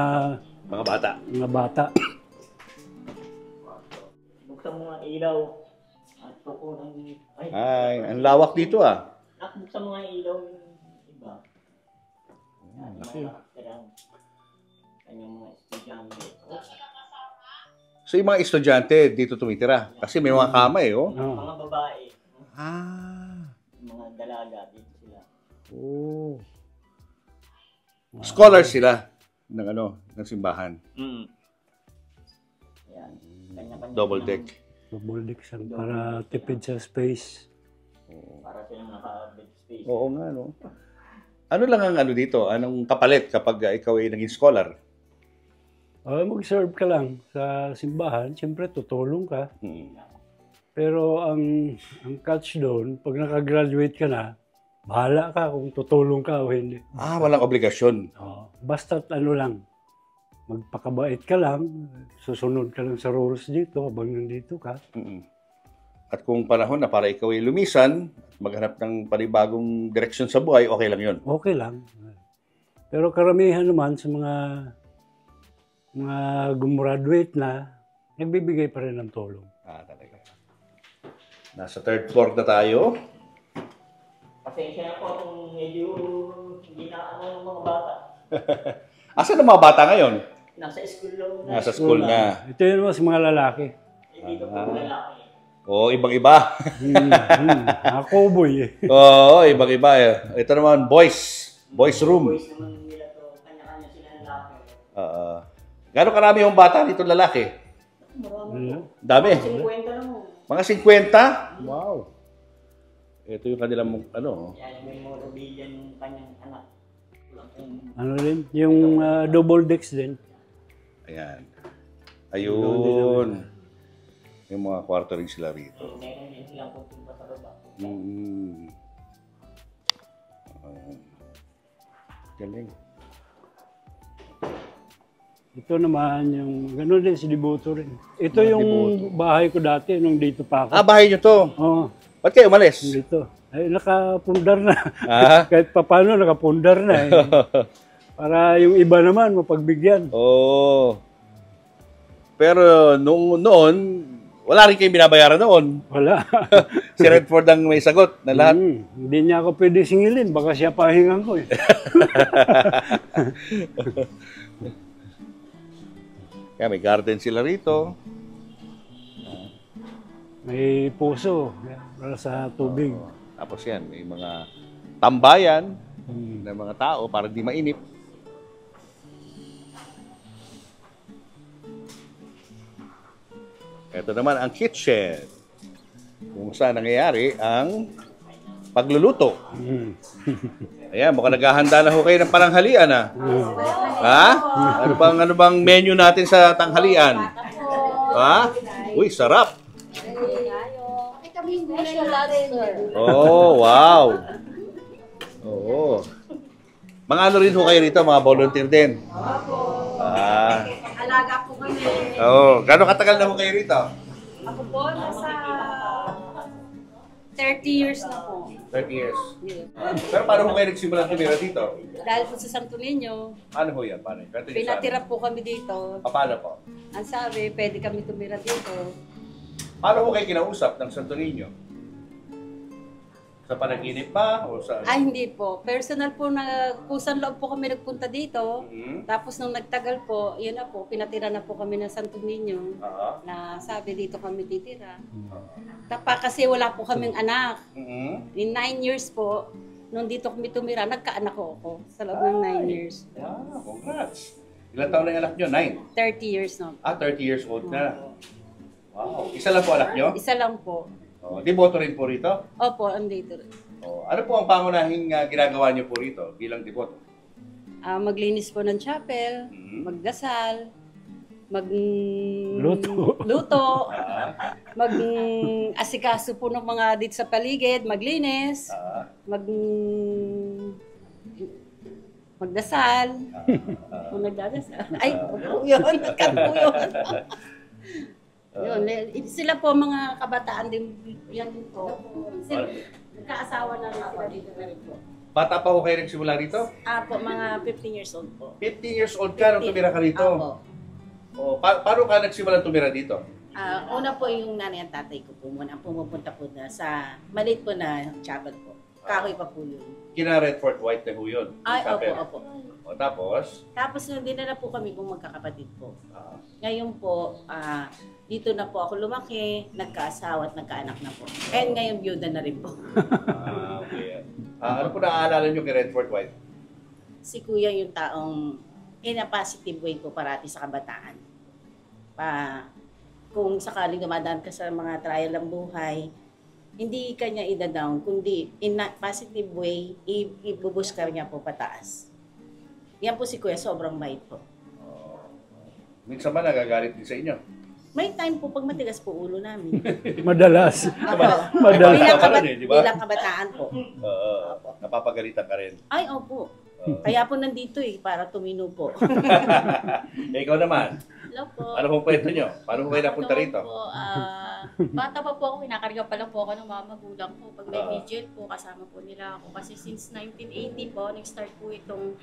Mga bata. Buksan mo nga ilaw at kukunan Ay, ang lawak dito ah. Buksan mo nga ilaw yung iba. Laki. Kanyang mga estudyante. So yung mga estudyante dito tumitira. Kasi may mga kama eh, oh. Mga babae, Ah. mga dalaga, dito sila. Oh. Scholars sila ng ng simbahan. Yan. Kanya-kanya Double silang- deck. Double deck siya para tipid sa space. Para silang naka-bed space. Oo nga, no? Ano lang ang dito? Anong kapalit kapag ikaw ay naging scholar? Mag-serve ka lang sa simbahan, siyempre tutulong ka. Hmm. Pero ang catch doon, pag nakagraduate ka na, bahala ka kung tutulong ka o hindi. Walang obligasyon. Basta't lang, magpakabait ka lang, susunod ka lang sa rules dito habang nandito ka. At kung panahon na para ikaw ay lumisan, maghanap ng panibagong direksyon sa buhay, okay lang yun. Okay lang. Pero karamihan naman sa mga gumraduate na, nagbibigay pa rin ng tulong. Talaga. Nasa third floor na tayo. Pasensya na po kung medyo hindi na ng mga bata. Asan ang mga bata ngayon? Nasa school lang na. Nasa school na. Ito yun naman sa mga lalaki. Dito po lalaki. Ibang-iba. Mga cowboy eh. Oo, ibang-iba. Ito naman, boys room. Boys naman nila to, kanya-kanya sila lalaki. Gano'ng karami yung bata dito lalaki? Marami. Dami. 50 lang mo. Mga 50? Wow. Ito yung kanilang, Yan yung memorabilia ng kanyang anak. Ano rin? Yung double decks din. Ayan. Ayun. Yung mga kwarto rin sila rito. Meron din silang pupunta sa baba. Galing. Ito naman yung, gano'n din si Devoto rin. Ito yung bahay ko dati nung dito pa ako. Bahay nyo to. Oo, Ba't kayo umalis? dito. Ay, nakapundar na. Ah? Kahit papano, nakapundar na eh. Para yung iba naman, mapagbigyan. Pero noon, wala rin kayong binabayaran noon. Wala. Si Redford ang may sagot na lahat. Hindi niya ako pwede singilin. Baka siya pahingan ko eh. Kaya may garden sila rito. May puso para sa tubig. Tapos yan, may mga tambayan ng mga tao para di mainip. Ito naman ang kitchen. Kung saan nangyayari ang pagluluto. Ayan, mukhang naghahanda na ho kayo ng pananghalian, ha? Ano bang menu natin sa tanghalian? Ha? Uy, sarap. Oh, wow. Oo. Mga ano rin ho kayo rito, mga volunteer din. Alaga po kami. Gano'ng katagal na ho kayo rito? Ako po, nasa 30 years na po. 30 years. Pero paano ho kayo nagsimulang tumira dito? Dahil po sa Santo Niño, Paano ho yan? Paano? Kwento niyo sa amin. pinatira po kami dito. Paano po? Ang sabi, pwede kami tumira dito. Paano ho kayo kinausap ng Santo Niño? Sa panaginip ba? O sa... Ay, hindi po. Personal po na kusang loob po kami nagpunta dito. Tapos nung nagtagal po, yun na po, pinatira na po kami ng Santo Niño. Na sabi dito kami titira. Kasi wala po kaming anak. In 9 years po, nung dito kami tumira, nagkaanak ko ako sa loob ng 9 years. Wow, congrats. Ilan taon na yung anak nyo? 9? 30 years na. 30 years old na. Wow. Isa lang po anak nyo? Isa lang po. Devoto rin po rito? Opo, andito. Ano po ang pangunahing ginagawa nyo po rito bilang devoto? Maglinis po ng chapel, magdasal, luto, mag-asikaso po ng mga dito sa paligid, maglinis, magdasal. Kung nagdadasal. Ay, yun, yun, sila po mga kabataan din, yan din po. Sila, nagkaasawa na rin sila dito na rin po. Bata pa ho kayo nagsimula rito? Po, mga 15 years old po. 15 years old ka nung tumira ka rito? Paano ka nagsimula tumira dito? Una po yung nanay at tatay ko po muna pumupunta po na sa maliit po na chapel po. kahoy pa po yun. Kina Redford White na ho yun. Ay, Sabi. opo. O tapos? Tapos nung dinala po kami kung magkakapatid po. Ah, Ngayon po, dito na po ako lumaki, nagkaasawa at nagkaanak na po. And ngayon, byuda na rin po. okay. Ano po naaalala nyo kay Redford White? Si Kuya yung taong in a positive way po parati sa kabataan. Kung sakaling dumadaan ka sa mga trial ng buhay, hindi ka niya ida-down, kundi in a positive way, ibubuskar niya po pataas. Yan po si Kuya, sobrang bait po. Minsan ba nagagalit din sa inyo? May time po pag matigas po ulo namin. Madalas. Opo. Madalas. Bilang kabataan po. Napapagalitan ka rin. Ay, opo. Kaya po nandito para tumino po. Ikaw naman, Hello po. ano pong kwento nyo? Paano po kayo napunta rito? Po, bata pa po ako, kinakarga pa lang po ako ng mga magulang ko. Pag may vigil po, kasama po nila ako. Kasi since 1980 po, nag-start po itong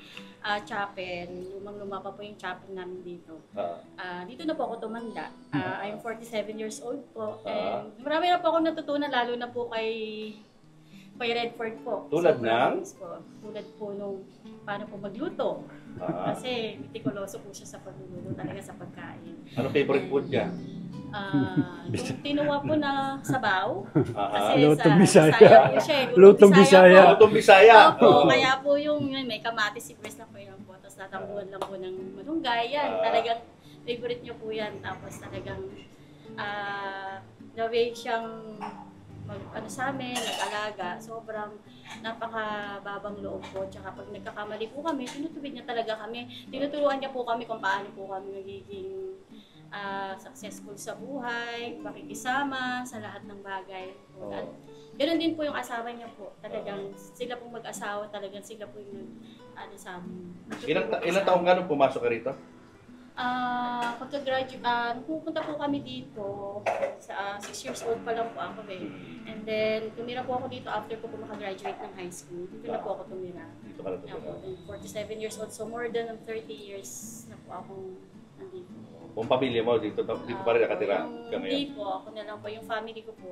chapel. Lumang-luma pa po yung chapel namin dito. Dito na po ako tumanda. I'm 47 years old po. And marami na po akong natutunan, lalo na po kay Redford po. Tulad ng? Tulad po nung paano po magluto. Kasi mitikuloso po siya sa pagluluto talaga sa pagkain. Ano favorite food niya? Yung tinuwa po na sabaw. Kasi Lutong sa Bisaya. Bisaya po siya. Lutong Bisaya. po. Lutong Bisaya. Opo, kaya po yung may kamatis si Chris na po yan po. Tapos tatambuhan lang po ng malunggay. Yan, talagang favorite niyo po yan. Tapos talagang the way siyang sa amin, nag-alaga, sobrang napakababang loob po. Tsaka pag nagkakamali po kami, tinutubig niya talaga kami. Tinuturuan niya po kami kung paano po kami magiging successful sa buhay, makikisama sa lahat ng bagay. At ganoon din po yung asawa niya po. Talagang sila pong mag-asawa, talagang sila po yung sa amin. Ilang taong ka nung pumasok ka rito? Pagka-graduate, pupunta po kami dito, 6 years old pa lang po ako And then, tumira po ako dito after po makagraduate ng high school. Dito na po ako tumira. Dito ka na tumira. 47 years old, so more than 30 years na po akong nandito. Kung pamilya mo, dito pa rin nakatira ka ngayon? Hindi po, ako na lang po. Yung family ko po,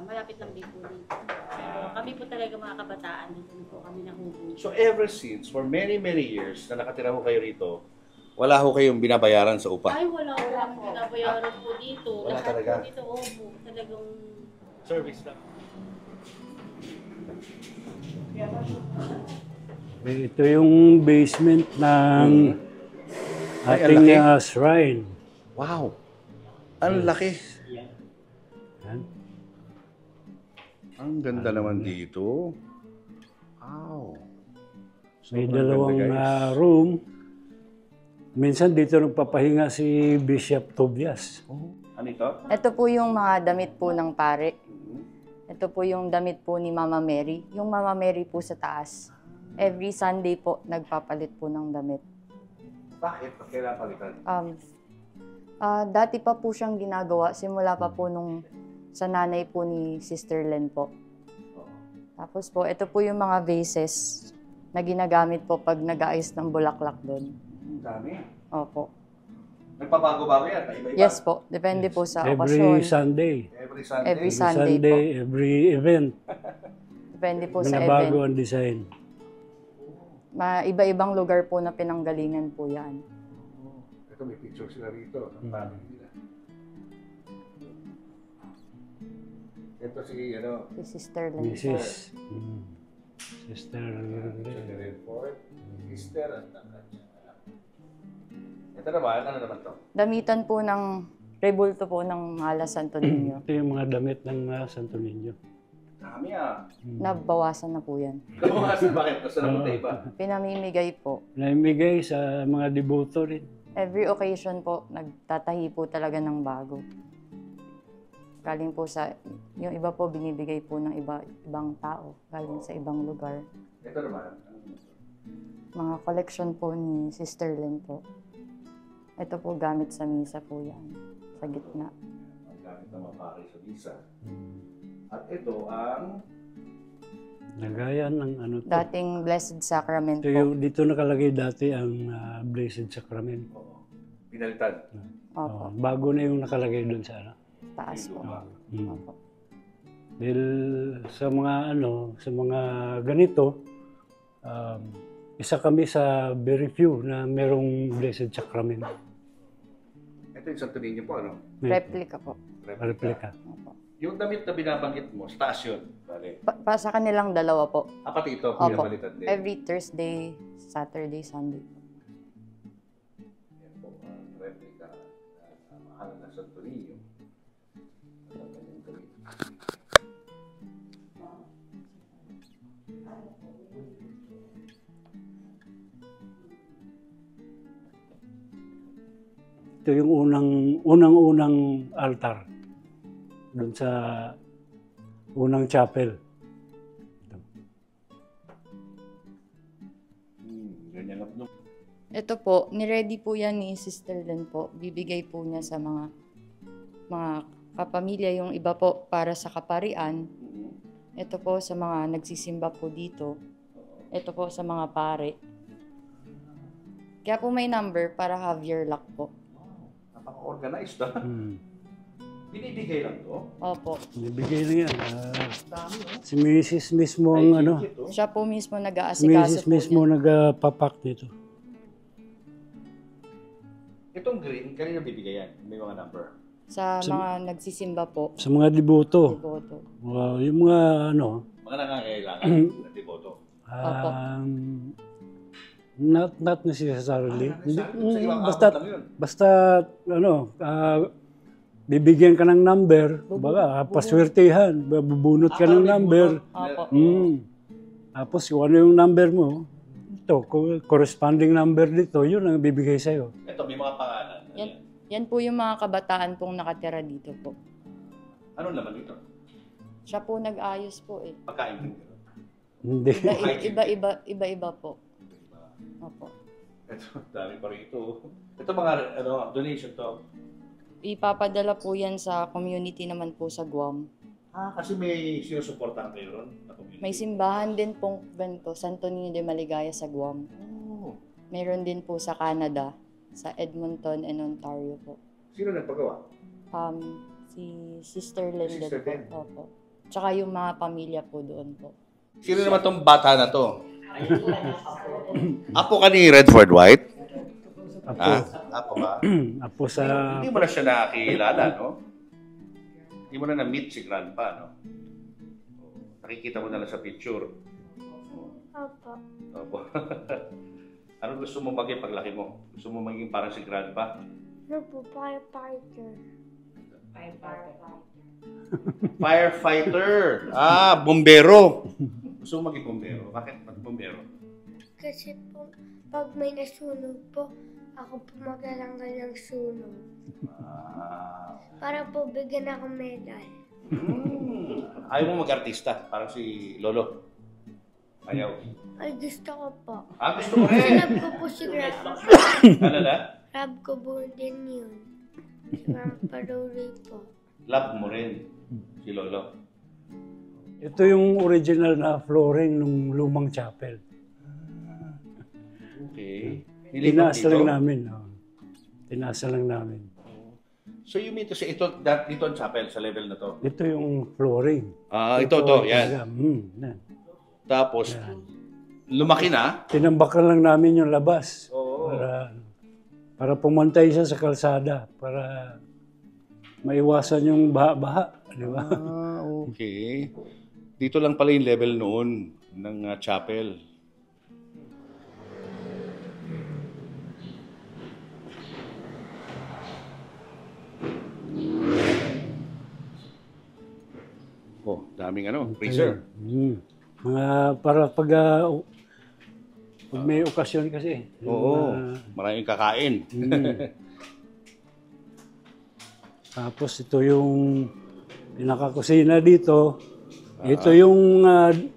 malapit lang din po dito. Pero kami po talaga mga kabataan, dito na po kami nahuhuli. So ever since, for many years na nakatira ho kayo rito, wala ho kayong binabayaran sa upa? Ay, wala po akong binabayaran po dito. Wala Lahat talaga? po dito, opo. Talagang Service lang. Ito yung basement ng ating shrine. Wow! Ang laki! Yan. Ang ganda naman dito. Wow! May Sobrang dalawang ganda, guys. room. Minsan dito nagpapahinga si Bishop Tobias. Ano ito? Ito po yung mga damit po ng pare. Ito po yung damit po ni Mama Mary. Yung Mama Mary po sa taas. Every Sunday po, nagpapalit po ng damit. Bakit? Kailangan palitan? Dati pa po siyang ginagawa, simula pa po nung sa nanay po ni Sister Len po. Tapos po, ito po yung mga vases na ginagamit po pag nag-aayos ng bulaklak doon. Ang dami. Opo. Nagpabago-bago yan? Iba-iba? Yes po, depende po sa Every okasyon. Sunday. Every Sunday? Every Every Sunday po. Sunday, every event. Depende po sa Binabago event. ang design. Iba-ibang lugar po na pinanggalingan po yan. Ito may picture sila rito ng family nila. Ito si Si Sister Len po. Mrs. Sister. Redford, sister at anak niya. Ito naman, ano naman to? Damitan po ng rebulto po ng Mala Santo Niño. Ito yung mga damit ng Santo Niño. Dami ah. Nabawasan na po yan. Bakit? Basta naman tayo iba. Pinamimigay po. Naimigay sa mga devoto rin. Every occasion po, nagtatahi po talaga ng bago. Galing po sa, yung iba po binibigay po ng ibang tao, galing sa ibang lugar. Ito naman. Mga collection po ni Sister Len po. Ito po gamit sa misa po yan, sa gitna. Ang gamit ng mga pare sa misa. At ito ang... Lagayan ng ano to. Dating Blessed Sacrament Ito po. yung, dito nakalagay dati ang Blessed Sacrament. Pinalitan. Opo, Bago na yung nakalagay doon sa ano. taas po. Mm. Opo. Dahil sa mga ganito, isa kami sa very few na merong Blessed Sacrament. Ito yung Santo Niño po, ano? Replica po. Replica. Opo. Yung damit na binabanggit mo, sa taas yun. Bale. Sa kanilang dalawa po. Pati ito, Opo. pinabalitan din. Every Thursday, Saturday, Sunday. Yan po, ang replica na mahal na Santo Niño. Ang kanyang damit. Ito yung unang-unang altar doon sa unang chapel. Ganyan lang. Ito po, niready po yan ni Sister Len po. Bibigay po niya sa mga kapamilya, yung iba po para sa kaparian. Ito po sa mga nagsisimba po dito. Ito po sa mga pare. Kaya po may number para have your luck po. Napaka-organized ha. Binibigay lang to. Opo. Bibigay na yan. Dami, no? Si Mrs. mismo ang Siya po mismo nag-aasikaso Mrs. po mismo niya. nagpapak dito. Itong green, kanina bibigay yan. May mga number. Sa mga nagsisimba po. Sa mga deboto. Devoto. Wow, yung mga Mga nangangailangan na deboto. Not necessarily. Sa ibang abot lang yun. Basta bibigyan ka ng number, baga, paswertehan, bubunot ka ng number. Opo. Tapos kung ano yung number mo, ito, corresponding number dito, yun ang bibigay sa'yo. Ito, may mga pangalan. Yan po yung mga kabataan pong nakatira dito po. Anong laman ito? Siya po nag-ayos po eh. Pagkain din. Hindi. Iba-iba po. Opo. Ito, dami pa rito. Ito mga donation to. Ipapadala po yan sa community naman po sa Guam. Kasi may sinusuportahan kayo ron na community. May simbahan din pong ganito, Santo Niño de Maligaya sa Guam. Oh. Meron din po sa Canada, sa Edmonton and Ontario po. Sino nagpagawa? Si Sister Linda Sister po. Len. Opo. Tsaka yung mga pamilya po doon po. Sino naman tong bata na to? Apo ka ni Redford White? Apo ka? Apo sa... Hindi mo na siya nakakilala, no? Hindi mo na na-meet si Grandpa, no? Nakikita mo na lang sa picture. Opo. Opo. Ano gusto mo maging paglaki mo? Gusto mo maging parang si Grandpa? Ano po, firefighter. Firefighter! Bombero! Gusto mo maging bombero? Bakit bombero? Kasi po, pag may nasunog po, ako po maglalanggal ng sunog. Para po bigyan ako medal. Ayaw mo mag-artista? Parang si Lolo? Ayaw. Ay, gusto ko po. Gusto mo rin! Love ko po si Grandpa. Ano na? Love ko po din yun. Si Grandpa Rory po. Love mo rin si Lolo. Ito yung original na flooring ng lumang chapel. Okay. Tinaasa lang namin. Tinaasa lang namin. So you mean to say, dito ang chapel sa level na to? Ito yung flooring. Ito, yan. Yan. Tapos, lumaki na. Tinambakan lang namin yung labas. Oo. Para pumantay siya sa kalsada. Para maiwasan yung baha-baha. Di ba? Okay. Dito lang pala yung level noon ng chapel. Daming freezer. Mga para pag may okasyon kasi. Oo, maraming kakain. Tapos ito yung pinakakusina dito. Ito yung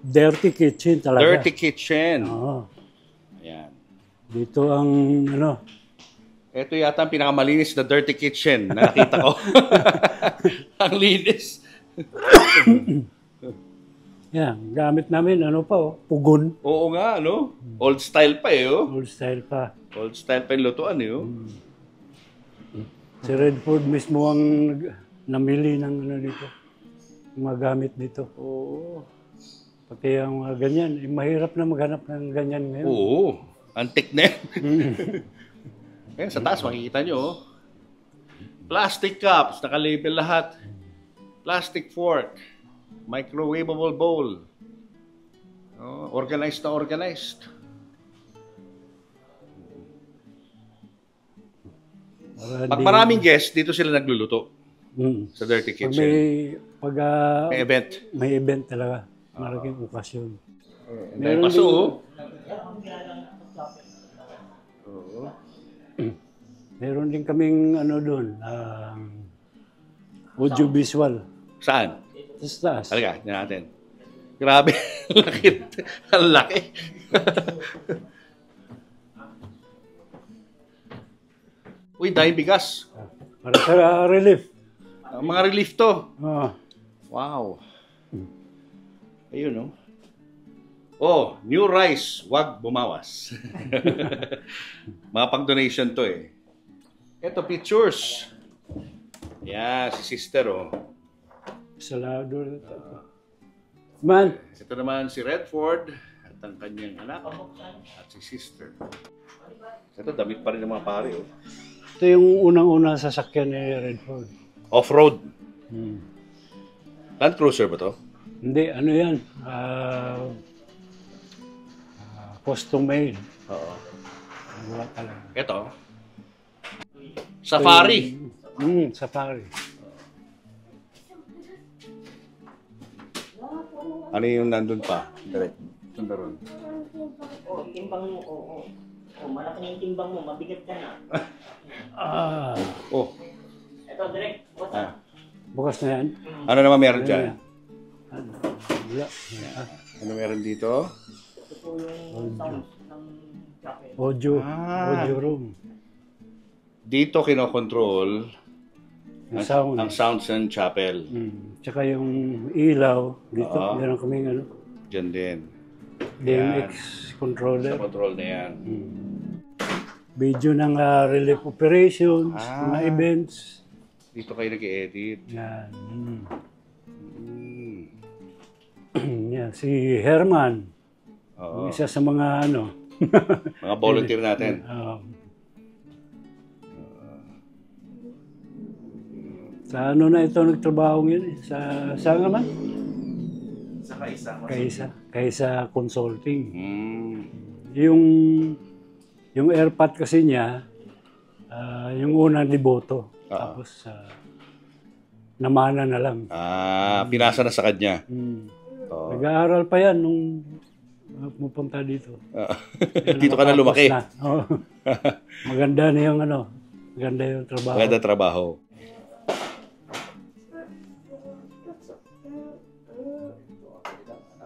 dirty kitchen talaga. Dirty kitchen. Oo. Ayan. Dito ang Ito yata ang pinakamalinis na dirty kitchen na nakita ko. Ang linis. yan, gamit namin pugon. Oo nga, Old style pa Old style pa. Old style pa yung lutuan, Si Redford mismo ang namili ng dito. mga gamit dito. Oo. Pati ang mga ganyan. Mahirap na maghanap ng ganyan ngayon. Oo. Antik na yan. Ayan, sa taas makikita nyo. Oh. Plastic cups, nakalabel lahat. Plastic fork. Microwavable bowl. Oh, organized na organized. Pag maraming guests, dito sila nagluluto. Sa Dirty Kitchen. May event. May event talaga. Malaking okasyon. May paso, oh. Meron din kaming ano doon, audiovisual. Saan? Sa taas. Talaga, tignan natin. Grabe, laki. Ang laki. Uy, dahil bigas. Para sa relief. Mga relief to. Ah. Wow. Ayun, no? Oh, new rice, wag bumawas. Mga pang-donation to eh. Ito, pictures. Yeah, si sister, oh. Salado. Man. Ito naman si Redford at ang kanyang anak at si sister. Ito, damit pa rin ng mga pare, oh. Ito yung unang-unang sasakyan ni Redford. Off-road. Land Cruiser ba to? Hindi, ano yan? Custom made. Oo. Wala talaga. Ito. Safari. Safari. Ano yung nandun pa? Direct. Sunda ron. Oh, timbang mo. Oh. Oh, malaki na yung timbang mo. Mabigat ka na. Oh. Ito, direct. What's Bukas na yan. Ano naman meron dyan? Wala. Ano meron dito? Ito po yung sounds ng chapel. Audio room. Dito kinokontrol Yung sound. ang sounds ng chapel. Tsaka yung ilaw dito. Oo. Meron kaming ano, Diyan din. DMX Sa controller. control na yan. Video ng relief operations, mga events. Dito kayo nag-edit. Yan. Yan. Si Herman. Oo. Isa sa mga ano. Mga volunteer natin. Sa ano na ito nagtrabaho yun eh. Saan naman? Sa Kaisa Consulting. Mm. Yung airpot kasi niya, yung unang deboto. Tapos namana na lang. Pinasa na sa kanya. Oo. Nag-aaral pa yan nung pupunta dito. Dito ka na lumaki. Oo. Maganda na yung ano. Maganda yung trabaho. Maganda trabaho.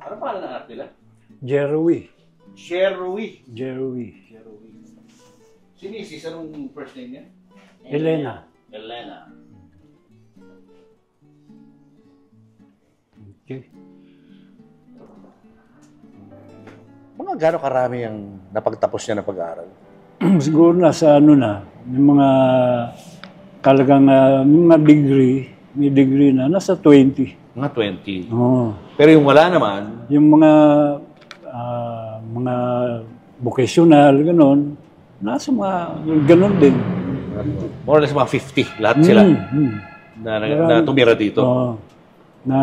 Ano pala ng anak nila? Jerry. Sherry. Jerry. Si Mrs. Anong first name niya? Elena. Elena. Okay. Mga gano'ng karami ang napagtapos niya ng pag-aaral? Siguro nasa ano na, yung mga talagang mga degree, may degree na, nasa 20. Mga 20. Oo. Pero yung wala naman, Yung mga vocational, gano'n, nasa mga gano'n din. more or less mga 50. Lahat sila na tumira dito. Oo. Na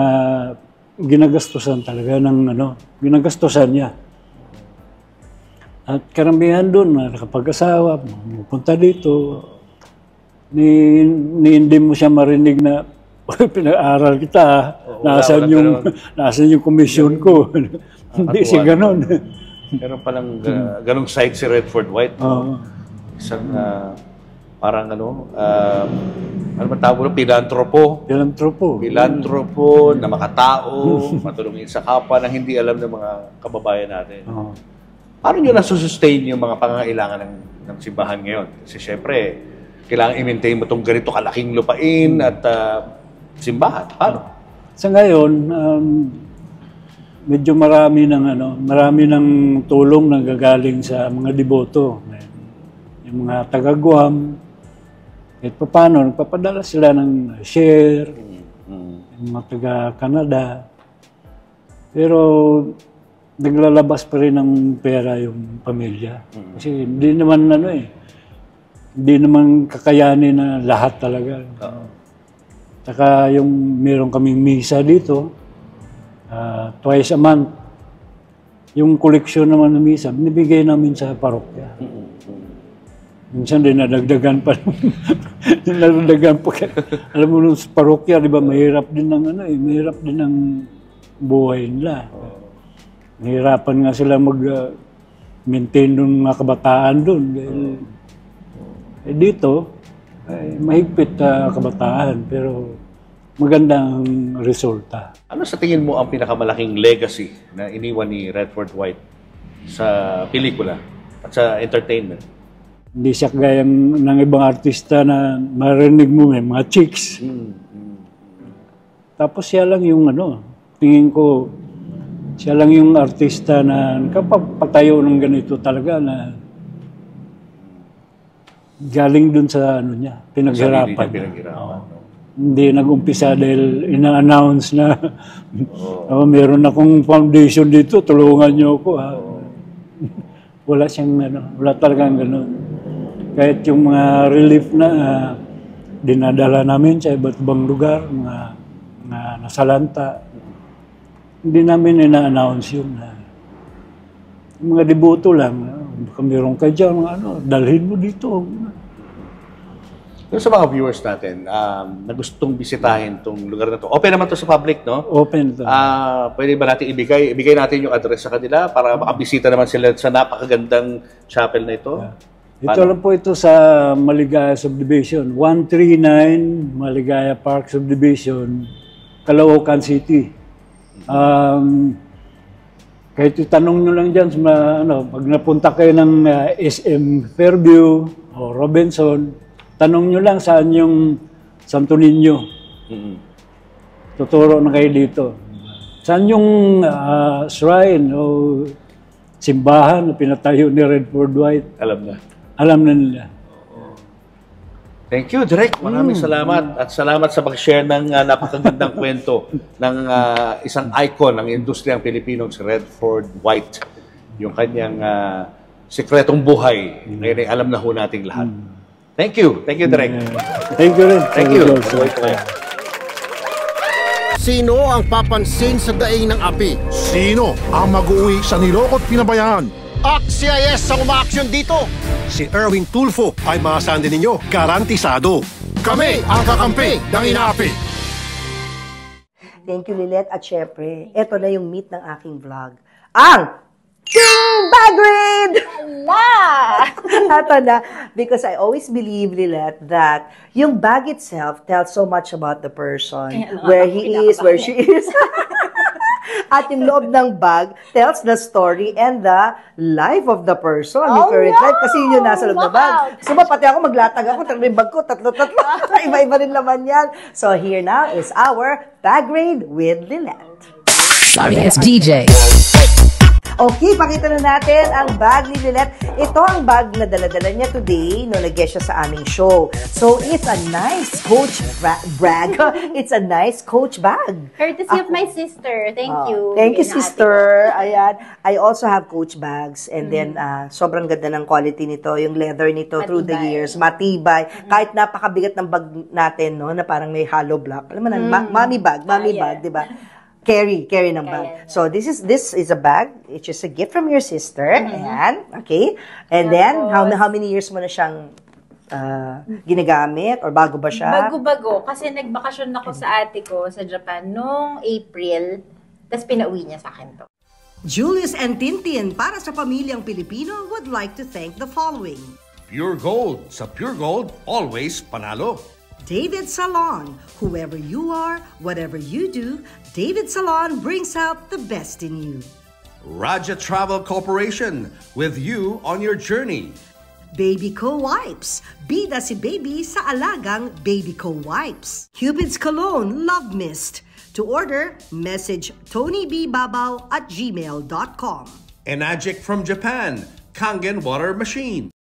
ginagastusan talaga ng ano, ginagastusan niya. At karamihan doon, nakapag-asawa, pupunta dito, hindi mo siya marinig na pinag-aral kita, nasan yung commission ko. Hindi siya ganon. Meron palang ganong site si Redford White. Isang parang ano ba tawag mo? Pilantropo na makatao, matulungin sa kapwa nang hindi alam ng mga kababayan natin. Paano nyo nasusustain yung mga pangangailangan ng simbahan ngayon? Kasi syempre, kailangan i-maintain mo itong ganito kalaking lupain at simbahan. Paano? Sa ngayon, medyo marami ng tulong na gagaling sa mga deboto. Yung mga taga-Guam, at paano, nagpapadala sila ng share, yung mga taga-Canada. Pero naglalabas pa rin ng pera yung pamilya. Kasi hindi naman hindi naman kakayanin na lahat talaga. Saka yung meron kaming misa dito, twice a month. Yung koleksyon naman ng misa, binibigay namin sa parokya. Minsan dinadagdagan pa. Dinadagdagan pa. Alam mo, sa parokya, di ba, mahirap din ng buhay nila. Nahirapan nga sila mag-maintain ng mga kabataan doon. Dito, mahigpit kabataan, pero magandang resulta. Ano sa tingin mo ang pinakamalaking legacy na iniwan ni Redford White sa pelikula at sa entertainment? Hindi siya gaya ng ibang artista na marinig mo may mga chicks. Tapos siya lang yung tingin ko, siya lang yung artista na nakapagpatayo ng ganito talaga na galing dun sa niya, pinaghirapan. Hindi nag-umpisa dahil ina-announce na meron akong foundation dito, tulungan niyo ako. Wala siyang wala talagang gano'n. Kahit yung mga relief na dinadala namin sa iba't ibang lugar, mga nasalanta, hindi namin ina-announce yun. Mga debuto lang, baka meron ka dyan, dalhin mo dito. Yung sa mga viewers natin na gustong bisitahin itong lugar na to, open naman to sa public, no? Open to. Pwede ba natin ibigay natin yung address sa kanila para makabisita naman sila sa napakagandang chapel na ito? Ito lang po ito sa Maligaya Subdivision, 139 Maligaya Park Subdivision, Caloocan City. Kahit itanong nyo lang dyan, pag napunta kayo ng SM Fairview o Robinson, tanong nyo lang saan yung Santo Niño. Tuturo na kayo dito. Saan yung shrine o simbahan na pinatayo ni Redford White? Alam na nila. Thank you, Direk. Maraming salamat. At salamat sa pag-share ng napakagandang kwento ng isang icon ng industriyang Pilipino, si Redford White. Yung kanyang sikretong buhay. Ngayon ay alam na ho nating lahat. Thank you. Thank you, Direk. Thank you rin. Thank you. Sino ang papansin sa daing ng api? Sino ang mag-uwi sa nilokot pinabayaan? AXIS ang umaaksyon dito! Si Erwin Tulfo ay maasahan din ninyo, garantisado. Kami ang kakampi ng inaapi. Thank you, Lilet. At syempre, eto na yung meet ng aking vlog. Ang King Bagrid! Eto na. Because I always believe, Lilet, that yung bag itself tells so much about the person. Where he is, where she is. At yung loob ng bag tells the story and the life of the person. Yung current life. Kasi yun yung nasa loob ng bag. So, pati ako maglatag ako. Yung bag ko, tatlo. Iba-iba rin naman yan. So, here now is our Bag Raid with Lilet. Sorry, it's DJ. Okay, pakita na natin ang bag ni Lilet. Ito ang bag na dala-dala niya today nung nag-guest siya sa aming show. So, it's a nice Coach brag. It's a nice Coach bag. Courtesy of my sister. Thank you. Thank you, sister. Ayan. I also have Coach bags. And then, sobrang ganda ng quality nito. Yung leather nito through the years. Matibay. Kahit napakabigat ng bag natin, no, na parang may hollow block. Alam mo na, mommy bag, di ba? Carry ng bag. So this is a bag. It's just a gift from your sister. Ayan. Okay. And then how many years mo na siyang ginagamit or bago ba siya? Bago. Kasi nagbakasyon ako sa ate ko sa Japan noong April. Tapos pinauwi niya sa akin to. Julius and Tintin para sa pamilyang Pilipino would like to thank the following. Pure Gold. Sa Pure Gold, always panalo. David Salon. Whoever you are, whatever you do, David Salon brings out the best in you. Raja Travel Corporation. With you on your journey. Baby Co Wipes. Bida si baby sa alagang Baby Co Wipes. Cupid's Cologne Love Mist. To order, message TonyBBabaw@gmail.com. Enagic from Japan. Kangen Water Machine.